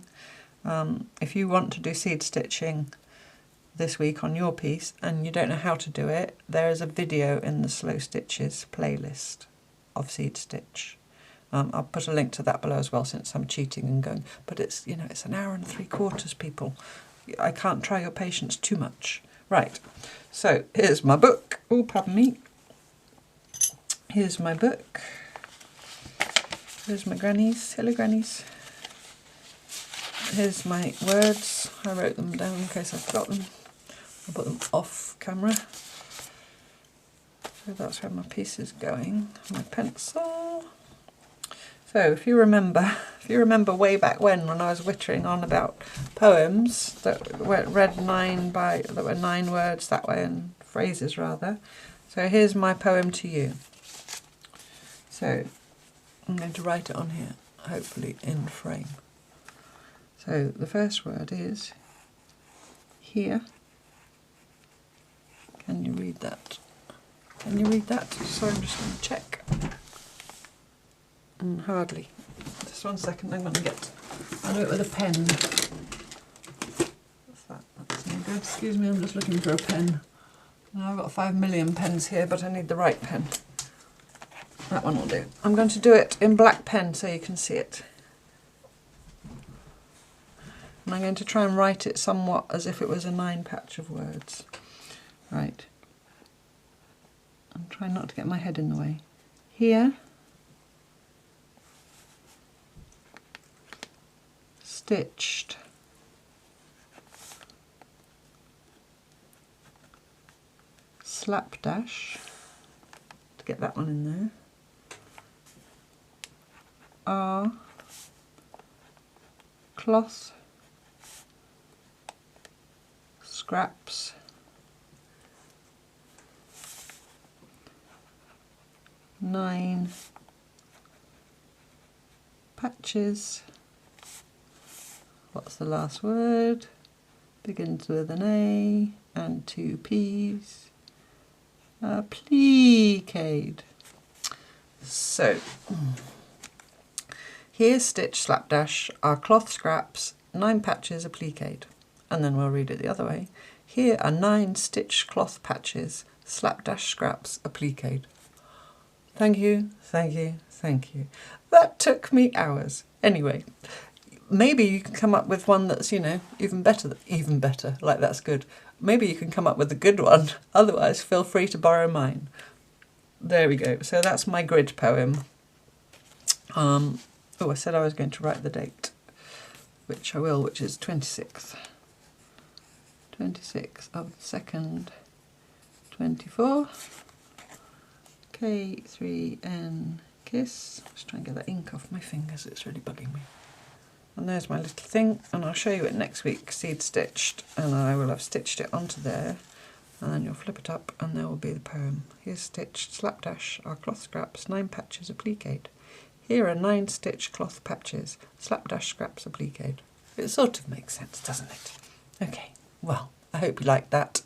If you want to do seed stitching this week on your piece and you don't know how to do it, there is a video in the Slowstitches playlist of seed stitch. I'll put a link to that below as well since I'm cheating and going, but it's, you know, it's an hour and 3/4, people. I can't try your patience too much. Right, so here's my book. Oh, pardon me. Here's my book. Here's my grannies. Hello, grannies. Here's my words. I wrote them down in case I forgot them. I'll put them off camera. So that's where my piece is going, my pencil. So if you remember way back when I was wittering on about poems that were read that were 9 words that way, and phrases rather. So here's my poem to you. So I'm going to write it on here, hopefully in frame. So the first word is here. Can you read that? Can you read that? So I'm just going to check. Hardly. Just 1 second, I'm going to I'll do it with a pen. What's that? That's no good. Excuse me, I'm just looking for a pen. Now I've got 5 million pens here, but I need the right pen. That one will do. I'm going to do it in black pen so you can see it. And I'm going to try and write it somewhat as if it was a 9 patch of words. Right. I'm trying not to get my head in the way. Here. Stitched. Slapdash. To get that one in there. Are cloth scraps nine patches. What's the last word? Begins with an A and 2 P's. Applique. So here stitch slapdash are cloth scraps 9 patches appliqued. And then we'll read it the other way. Here are 9 stitched cloth patches slapdash scraps appliqued. Thank you, thank you, thank you. That took me hours. Anyway, maybe you can come up with one that's, you know, even better, like that's good. Maybe you can come up with a good one. Otherwise, feel free to borrow mine. There we go. So that's my grid poem. Oh, I said I was going to write the date, which I will, which is 26th. 26th of the 2nd, 24. K3N kiss. Just try and get that ink off my fingers, it's really bugging me. And there's my little thing, and I'll show you it next week, seed stitched, and I will have stitched it onto there, and then you'll flip it up and there will be the poem. Here's stitched slapdash are cloth scraps 9 patches appliqued. Here are 9 stitched cloth patches slapdash scraps appliqued. It sort of makes sense, doesn't it? Okay, well, I hope you liked that.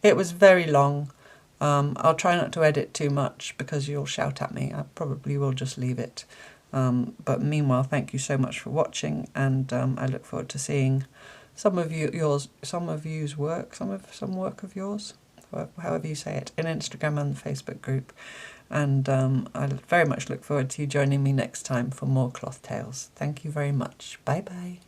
It was very long. I'll try not to edit too much because you'll shout at me. I probably will just leave it. But meanwhile, thank you so much for watching, and I look forward to seeing some of you's work, some work of yours, however you say it, in Instagram and the Facebook group. And I very much look forward to you joining me next time for more Cloth Tales. Thank you very much. Bye bye.